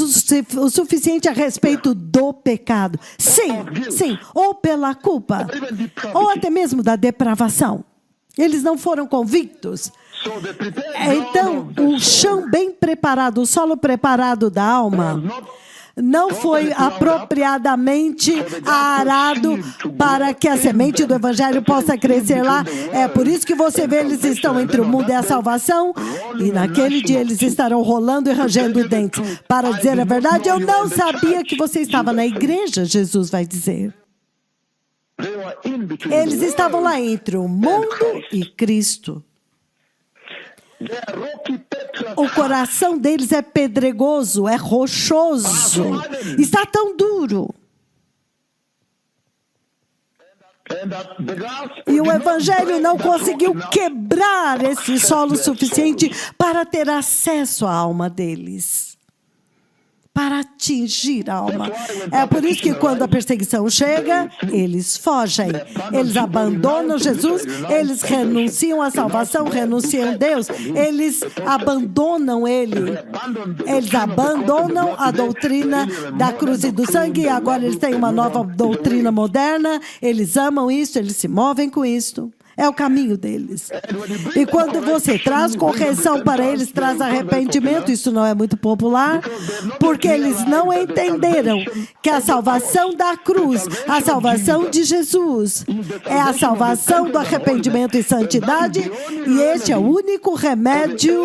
o suficiente a respeito do pecado. Sim, ou pela culpa, ou até mesmo da depravação. Eles não foram convictos. Então, o chão bem preparado, o solo preparado da alma, não foi apropriadamente arado para que a semente do Evangelho possa crescer lá. É por isso que você vê, eles estão entre o mundo e a salvação, e naquele dia eles estarão rolando e rangendo dentes. Para dizer a verdade, eu não sabia que você estava na igreja, Jesus vai dizer. Eles estavam lá entre o mundo e Cristo. O coração deles é pedregoso, é rochoso, está tão duro. E o Evangelho não conseguiu quebrar esse solo suficiente para ter acesso à alma deles. Para atingir a alma. É por isso que quando a perseguição chega, eles fogem. Eles abandonam Jesus, eles renunciam à salvação, renunciam a Deus. Eles abandonam Ele. Eles abandonam a doutrina da cruz e do sangue, e agora eles têm uma nova doutrina moderna. Eles amam isso, eles se movem com isso. É o caminho deles. E quando você traz correção para eles, traz arrependimento, isso não é muito popular, porque eles não entenderam que a salvação da cruz, a salvação de Jesus, é a salvação do arrependimento e santidade, e este é o único remédio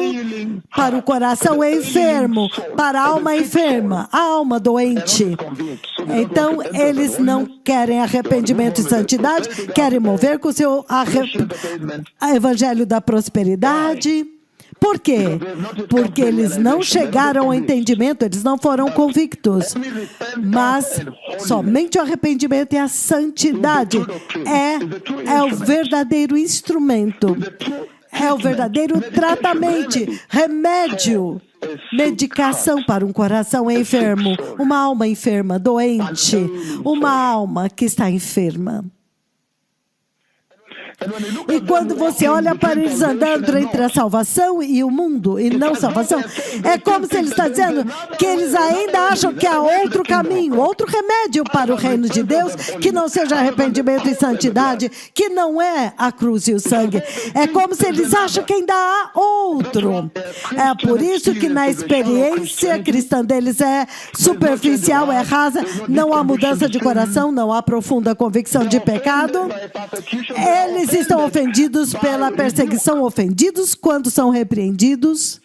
para o coração enfermo, para a alma enferma, a alma doente. Então, eles não querem arrependimento e santidade, querem mover com o seu evangelho da prosperidade. Por quê? Porque eles não chegaram ao entendimento, eles não foram convictos. Mas somente o arrependimento e a santidade é o verdadeiro instrumento, é o verdadeiro tratamento, remédio, medicação para um coração enfermo, uma alma enferma, doente, uma alma que está enferma. E quando você olha para eles andando entre a salvação e o mundo, e não salvação, é como se ele está dizendo que eles ainda acham que há outro caminho, outro remédio para o reino de Deus, que não seja arrependimento e santidade, que não é a cruz e o sangue. É como se eles acham que ainda há outro. É por isso que na experiência cristã deles é superficial, é rasa, não há mudança de coração, não há profunda convicção de pecado. Eles estão ofendidos pela perseguição, ofendidos quando são repreendidos.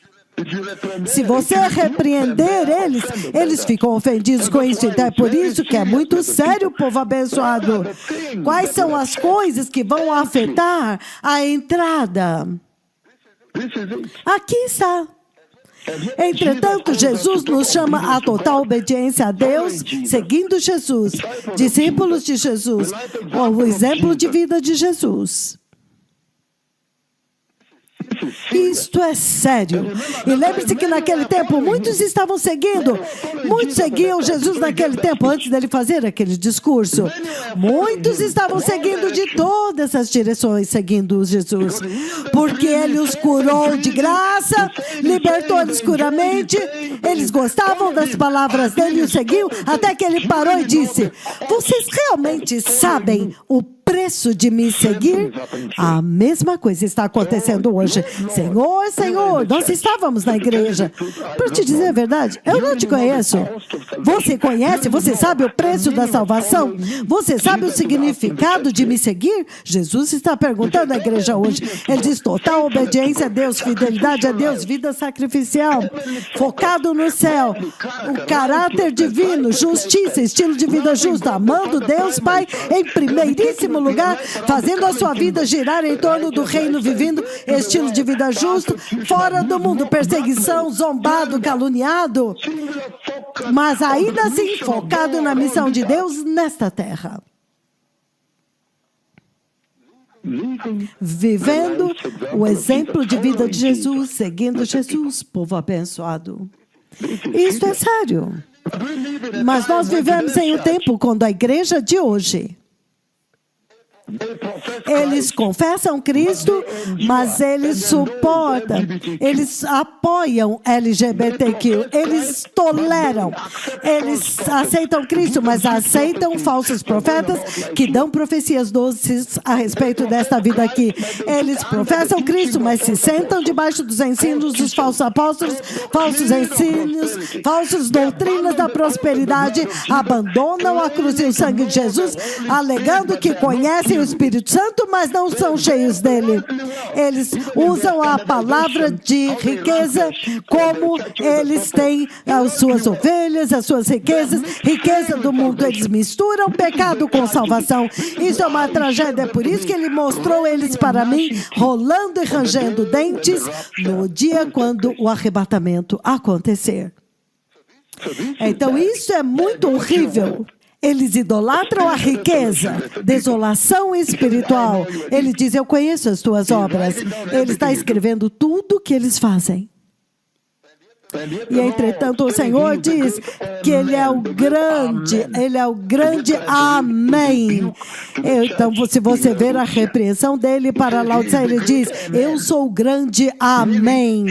Se você repreender eles, eles ficam ofendidos com isso. Então é por isso que é muito sério, povo abençoado. Quais são as coisas que vão afetar a entrada? Aqui está. Entretanto, Jesus nos chama a total obediência a Deus, seguindo Jesus, discípulos de Jesus, o exemplo de vida de Jesus. Isto é sério. E lembre-se que naquele tempo muitos estavam seguindo. Muitos seguiam Jesus naquele tempo, antes dele fazer aquele discurso. Muitos estavam seguindo de todas as direções, seguindo Jesus. Porque ele os curou de graça, libertou-eles curamente. Eles gostavam das palavras dele e o seguiam, até que ele parou e disse: vocês realmente sabem o preço de me seguir? A mesma coisa está acontecendo hoje. Senhor, Senhor, nós estávamos na igreja. Para te dizer a verdade, eu não te conheço. Você conhece? Você sabe o preço da salvação? Você sabe o significado de me seguir? Jesus está perguntando à igreja hoje. Ele diz: total obediência a Deus, fidelidade a Deus, vida sacrificial, focado no céu, o caráter divino, justiça, estilo de vida justo, amando Deus Pai em primeiríssimo lugar, fazendo a sua vida girar em torno do reino, vivendo estilo de vida justo, fora do mundo, perseguição, zombado, caluniado. mas ainda assim focado na missão de Deus nesta terra. Vivendo o exemplo de vida de Jesus, seguindo Jesus, povo abençoado. Isto é sério. Mas nós vivemos em um tempo quando a igreja de hoje, eles confessam Cristo, mas eles suportam, eles apoiam LGBTQ, eles toleram, eles aceitam Cristo, mas aceitam falsos profetas que dão profecias doces a respeito desta vida aqui. Eles professam Cristo, mas se sentam debaixo dos ensinos dos falsos apóstolos, falsos ensinos, falsas doutrinas da prosperidade, abandonam a cruz e o sangue de Jesus, alegando que conhecem o Espírito Santo, mas não são cheios dele. Eles usam a palavra de riqueza como eles têm as suas ovelhas, as suas riquezas, riqueza do mundo. Eles misturam pecado com salvação. Isso é uma tragédia. É por isso que ele mostrou eles para mim, rolando e rangendo dentes, no dia quando o arrebatamento acontecer. Então, isso é muito horrível. Eles idolatram a riqueza, desolação espiritual. Ele diz, eu conheço as tuas obras. Ele está escrevendo tudo o que eles fazem. E, entretanto, o Senhor diz que Ele é o grande Amém. Então, se você ver a repreensão dele para Laodiceia, ele diz, eu sou o grande Amém.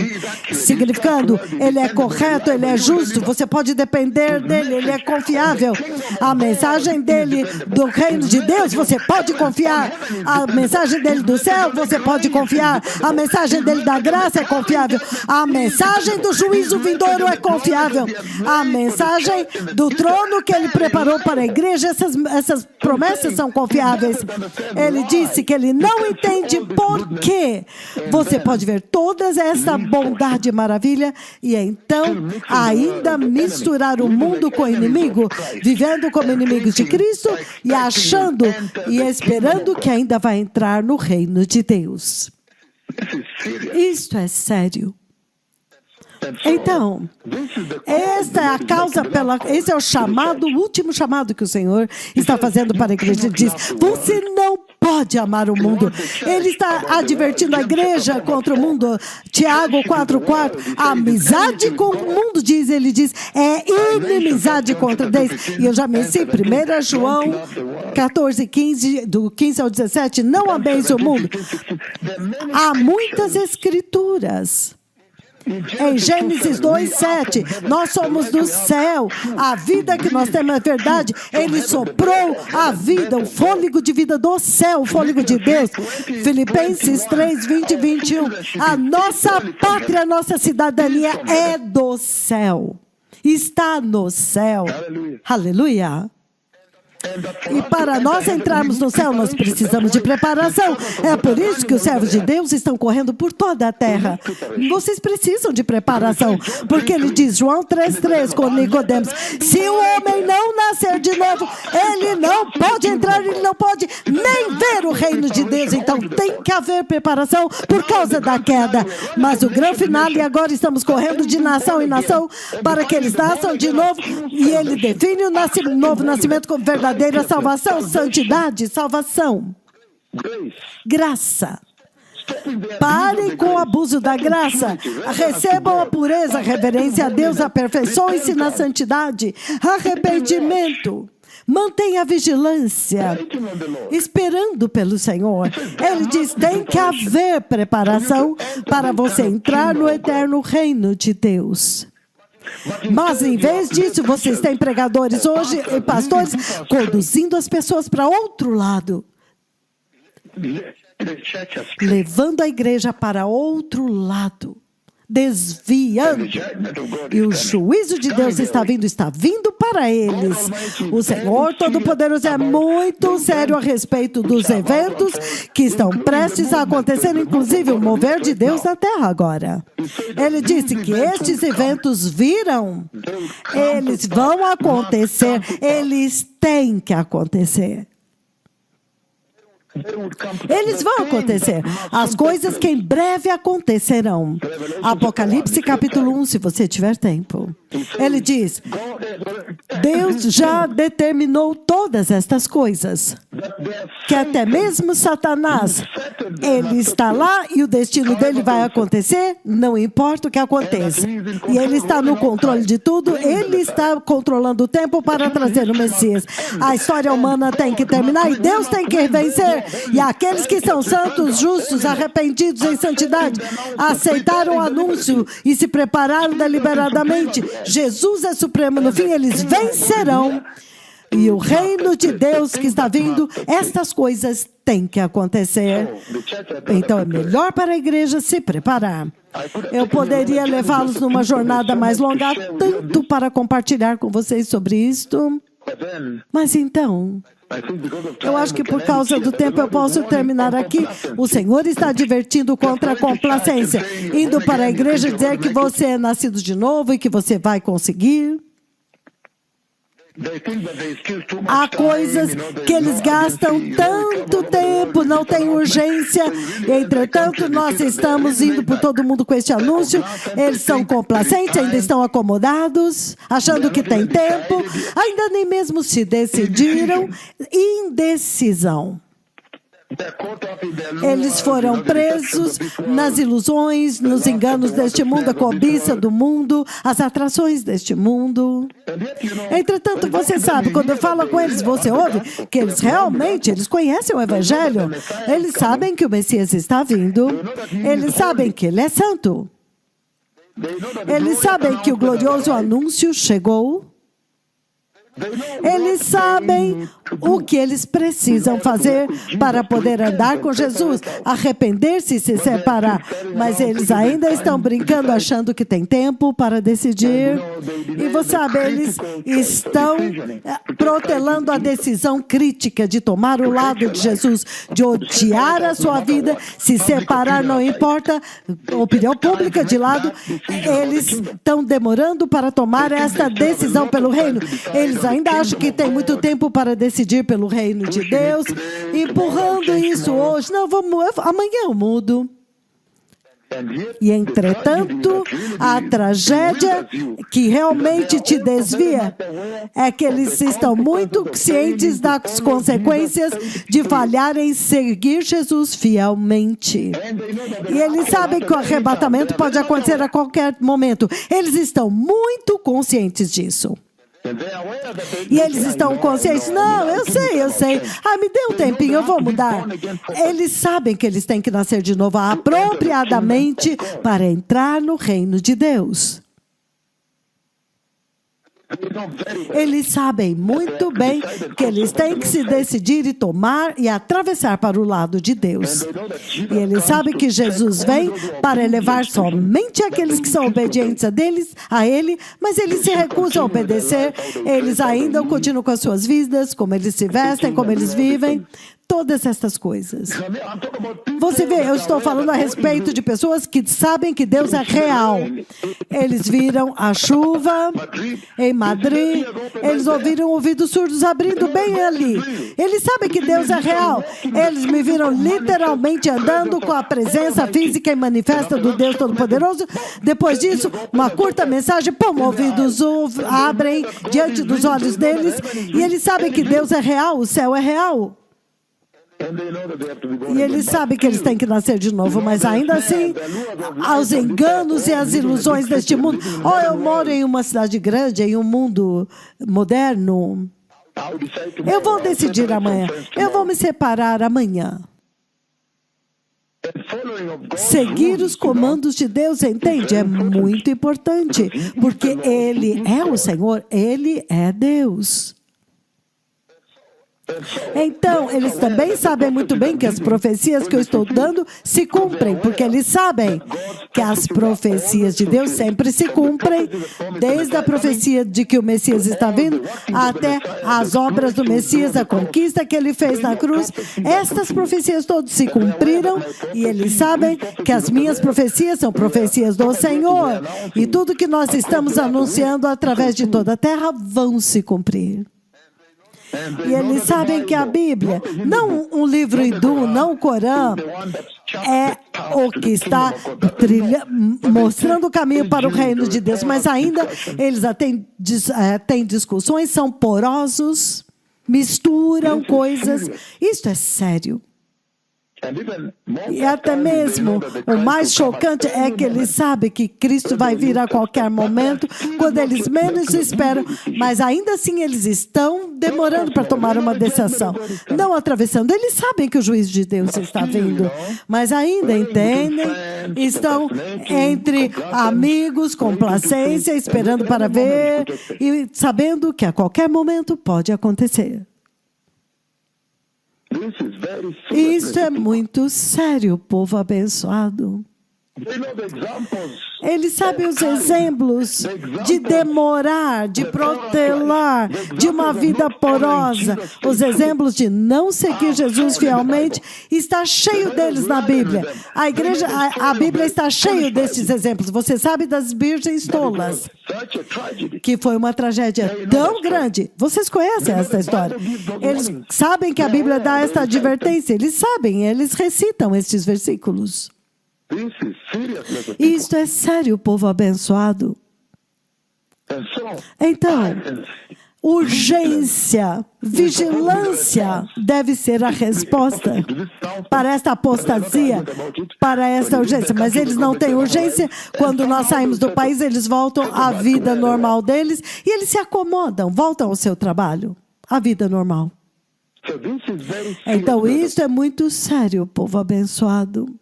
Significando, Ele é correto, Ele é justo, você pode depender dEle, Ele é confiável. A mensagem dEle do reino de Deus, você pode confiar. A mensagem dEle do céu, você pode confiar. A mensagem dEle da graça é confiável. A mensagem do juízo vindouro é confiável. A mensagem do trono que Ele preparou para a igreja, essas promessas são confiáveis. Ele disse que Ele não entende por quê. Você pode ver toda essa bondade e maravilha e então ainda misturar o mundo com o inimigo, vivendo como inimigos de Cristo e achando e esperando que ainda vai entrar no reino de Deus. Isto é sério. Então, esta é a causa esse é o chamado, o último chamado que o Senhor está fazendo para a igreja. Ele diz, você não pode amar o mundo. Ele está advertindo a igreja contra o mundo. Tiago 4,4, a amizade com o mundo, ele diz, é inimizade contra Deus. E eu já mencionei 1 João 14,15, do 15 ao 17, não ameis o mundo. Há muitas escrituras. Em Gênesis 2,7, nós somos do céu, a vida que nós temos é verdade. Ele soprou a vida, o fôlego de vida do céu, o fôlego de Deus. Filipenses 3:20 e 21, a nossa pátria, a nossa cidadania é do céu, está no céu. Aleluia. E para nós entrarmos no céu, nós precisamos de preparação. É por isso que os servos de Deus estão correndo por toda a terra. Vocês precisam de preparação. Porque ele diz, João 3,3, com Nicodemos, se o homem não nascer de novo, ele não pode entrar, ele não pode nem ver o reino de Deus. Então tem que haver preparação por causa da queda. Mas o grande final, e agora estamos correndo de nação em nação, para que eles nasçam de novo. E ele define o novo nascimento como verdadeira salvação, santidade, salvação, graça. Parem com o abuso da graça. Recebam a pureza, a reverência a Deus, aperfeiçoem-se na santidade, arrependimento. Mantenha a vigilância, esperando pelo Senhor. Ele diz, tem que haver preparação para você entrar no eterno reino de Deus. Mas em vez disso, vocês têm pregadores hoje e pastores conduzindo as pessoas para outro lado, levando a igreja para outro lado, desviando. E o juízo de Deus está vindo para eles. O Senhor Todo-Poderoso é muito sério a respeito dos eventos que estão prestes a acontecer, inclusive o mover de Deus na terra agora. Ele disse que estes eventos virão, eles vão acontecer, eles têm que acontecer. Eles vão acontecer. As coisas que em breve acontecerão. Apocalipse capítulo 1, se você tiver tempo. Ele diz, Deus já determinou todas estas coisas, que até mesmo Satanás, ele está lá e o destino dele vai acontecer, não importa o que aconteça. E ele está no controle de tudo, ele está controlando o tempo para trazer o Messias. A história humana tem que terminar e Deus tem que vencer. E aqueles que são santos, justos, arrependidos em santidade, aceitaram o anúncio e se prepararam deliberadamente. Jesus é supremo no fim, eles vencerão. E o reino de Deus que está vindo, estas coisas têm que acontecer. Então é melhor para a igreja se preparar. Eu poderia levá-los numa jornada mais longa, tanto para compartilhar com vocês sobre isto. Mas então, eu acho que por causa do tempo eu posso terminar aqui. O Senhor está advertindo contra a complacência, indo para a igreja dizer que você é nascido de novo e que você vai conseguir. Há coisas que eles gastam tanto tempo, não tem urgência. Entretanto, nós estamos indo por todo mundo com este anúncio. Eles são complacentes, ainda estão acomodados, achando que tem tempo. Ainda nem mesmo se decidiram. Indecisão. Eles foram presos nas ilusões, nos enganos deste mundo, a cobiça do mundo, as atrações deste mundo. Entretanto, você sabe, quando fala com eles, você ouve que eles realmente conhecem o Evangelho. Eles sabem que o Messias está vindo. Eles sabem que ele é santo. Eles sabem que o glorioso anúncio chegou. Eles sabem o que eles precisam fazer para poder andar com Jesus, arrepender-se e se separar. Mas eles ainda estão brincando, achando que tem tempo para decidir. E você sabe, eles estão protelando a decisão crítica de tomar o lado de Jesus, de odiar a sua vida, se separar, não importa, opinião pública de lado. Eles estão demorando para tomar essa decisão pelo reino. Eles ainda acham que tem muito tempo para decidir pelo reino de Deus, empurrando isso hoje. Não, amanhã eu mudo. E, entretanto, a tragédia que realmente te desvia é que eles estão muito cientes das consequências de falhar em seguir Jesus fielmente. E eles sabem que o arrebatamento pode acontecer a qualquer momento. Eles estão muito conscientes disso. E eles estão conscientes, não, eu sei, me dê um tempinho, eu vou mudar. Eles sabem que eles têm que nascer de novo apropriadamente para entrar no reino de Deus. Eles sabem muito bem que eles têm que se decidir e tomar e atravessar para o lado de Deus. E eles sabem que Jesus vem para elevar somente aqueles que são obedientes a Ele, mas eles se recusam a obedecer. Eles ainda continuam com as suas vidas, como eles se vestem, como eles vivem. Todas essas coisas. Você vê, eu estou falando a respeito de pessoas que sabem que Deus é real. Eles viram a chuva em Madrid, eles ouviram ouvidos surdos abrindo bem ali. Eles sabem que Deus é real. Eles me viram literalmente andando com a presença física e manifesta do Deus Todo-Poderoso. Depois disso, uma curta mensagem, ouvidos abrem diante dos olhos deles e eles sabem que Deus é real, o céu é real. E eles sabem que eles têm que nascer de novo, mas ainda assim, aos enganos e às ilusões deste mundo. Eu moro em uma cidade grande, em um mundo moderno. Eu vou decidir amanhã. Eu vou me separar amanhã. Seguir os comandos de Deus, entende? É muito importante, porque Ele é o Senhor, Ele é Deus. Então, eles também sabem muito bem que as profecias que eu estou dando se cumprem, porque eles sabem que as profecias de Deus sempre se cumprem, desde a profecia de que o Messias está vindo, até as obras do Messias, a conquista que ele fez na cruz. Estas profecias todas se cumpriram, e eles sabem que as minhas profecias são profecias do Senhor, e tudo que nós estamos anunciando através de toda a terra vão se cumprir. E eles sabem que a Bíblia, não um livro hindu, não o Corão, é o que está mostrando o caminho para o reino de Deus. Mas ainda eles têm discussões, são porosos, misturam coisas. Isso é sério. E até mesmo o mais chocante é que eles sabem que Cristo vai vir a qualquer momento, quando eles menos esperam, mas ainda assim eles estão demorando para tomar uma decisão, não atravessando. Eles sabem que o juízo de Deus está vindo, mas ainda entendem, estão entre amigos, complacência, esperando para ver e sabendo que a qualquer momento pode acontecer. Isso é muito sério, povo abençoado. Eles sabem os exemplos de demorar, de protelar, de uma vida porosa. Os exemplos de não seguir Jesus fielmente, está cheio deles na Bíblia. A Bíblia está cheia desses exemplos. Você sabe das virgens tolas, que foi uma tragédia tão grande. Vocês conhecem essa história? Eles sabem que a Bíblia dá esta advertência. Eles sabem, eles recitam estes versículos. Isto é sério, povo abençoado. Então, urgência, vigilância deve ser a resposta para esta apostasia, para esta urgência. Mas eles não têm urgência. Quando nós saímos do país, eles voltam à vida normal deles e eles se acomodam, voltam ao seu trabalho, à vida normal. Então, isso é muito sério, povo abençoado.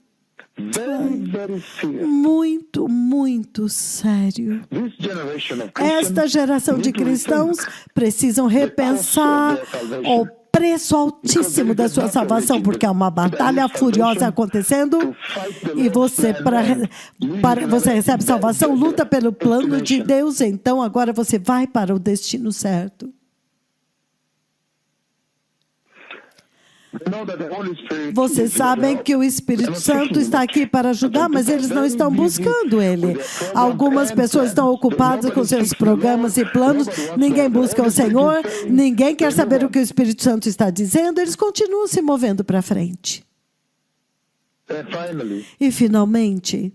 Muito, muito sério. Esta geração de cristãos precisam repensar o preço altíssimo da sua salvação, porque há uma batalha furiosa acontecendo e você recebe salvação, luta pelo plano de Deus, então agora você vai para o destino certo. Vocês sabem que o Espírito Santo está aqui para ajudar, mas eles não estão buscando Ele. Algumas pessoas estão ocupadas com seus programas e planos, ninguém busca o Senhor, ninguém quer saber o que o Espírito Santo está dizendo, eles continuam se movendo para frente. E finalmente,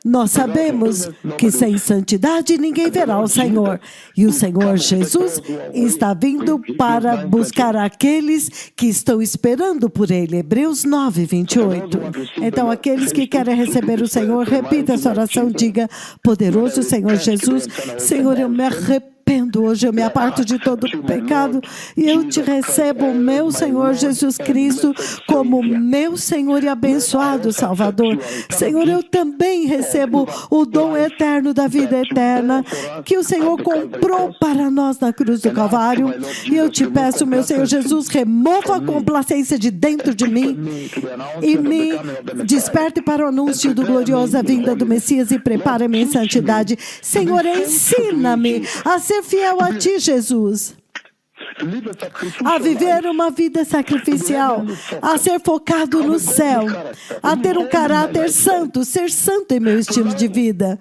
nós sabemos que sem santidade ninguém verá o Senhor. E o Senhor Jesus está vindo para buscar aqueles que estão esperando por Ele. Hebreus 9, 28. Então, aqueles que querem receber o Senhor, repita essa oração, diga: poderoso Senhor Jesus, Senhor, eu me arrependo. Hoje eu me aparto de todo o pecado e eu te recebo, meu Senhor Jesus Cristo, como meu Senhor e abençoado Salvador. Senhor, eu também recebo o dom eterno da vida eterna que o Senhor comprou para nós na cruz do Calvário. E eu te peço, meu Senhor Jesus, remova a complacência de dentro de mim e me desperte para o anúncio do gloriosa vinda do Messias e prepara-me em santidade. Senhor, ensina-me a ser fiel a Ti, Jesus, a viver uma vida sacrificial, a ser focado no céu, a ter um caráter santo, ser santo em meu estilo de vida,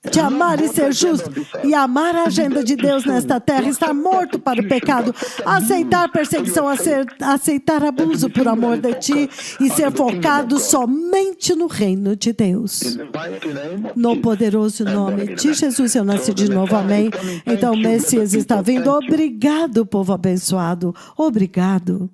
te amar e ser justo, e amar a agenda de Deus nesta terra, estar morto para o pecado, aceitar perseguição, aceitar abuso por amor de Ti e ser focado somente no reino de Deus. No poderoso nome de Jesus eu nasci de novo, amém. Então o Messias está vindo. Obrigado, povo abençoado. Obrigado.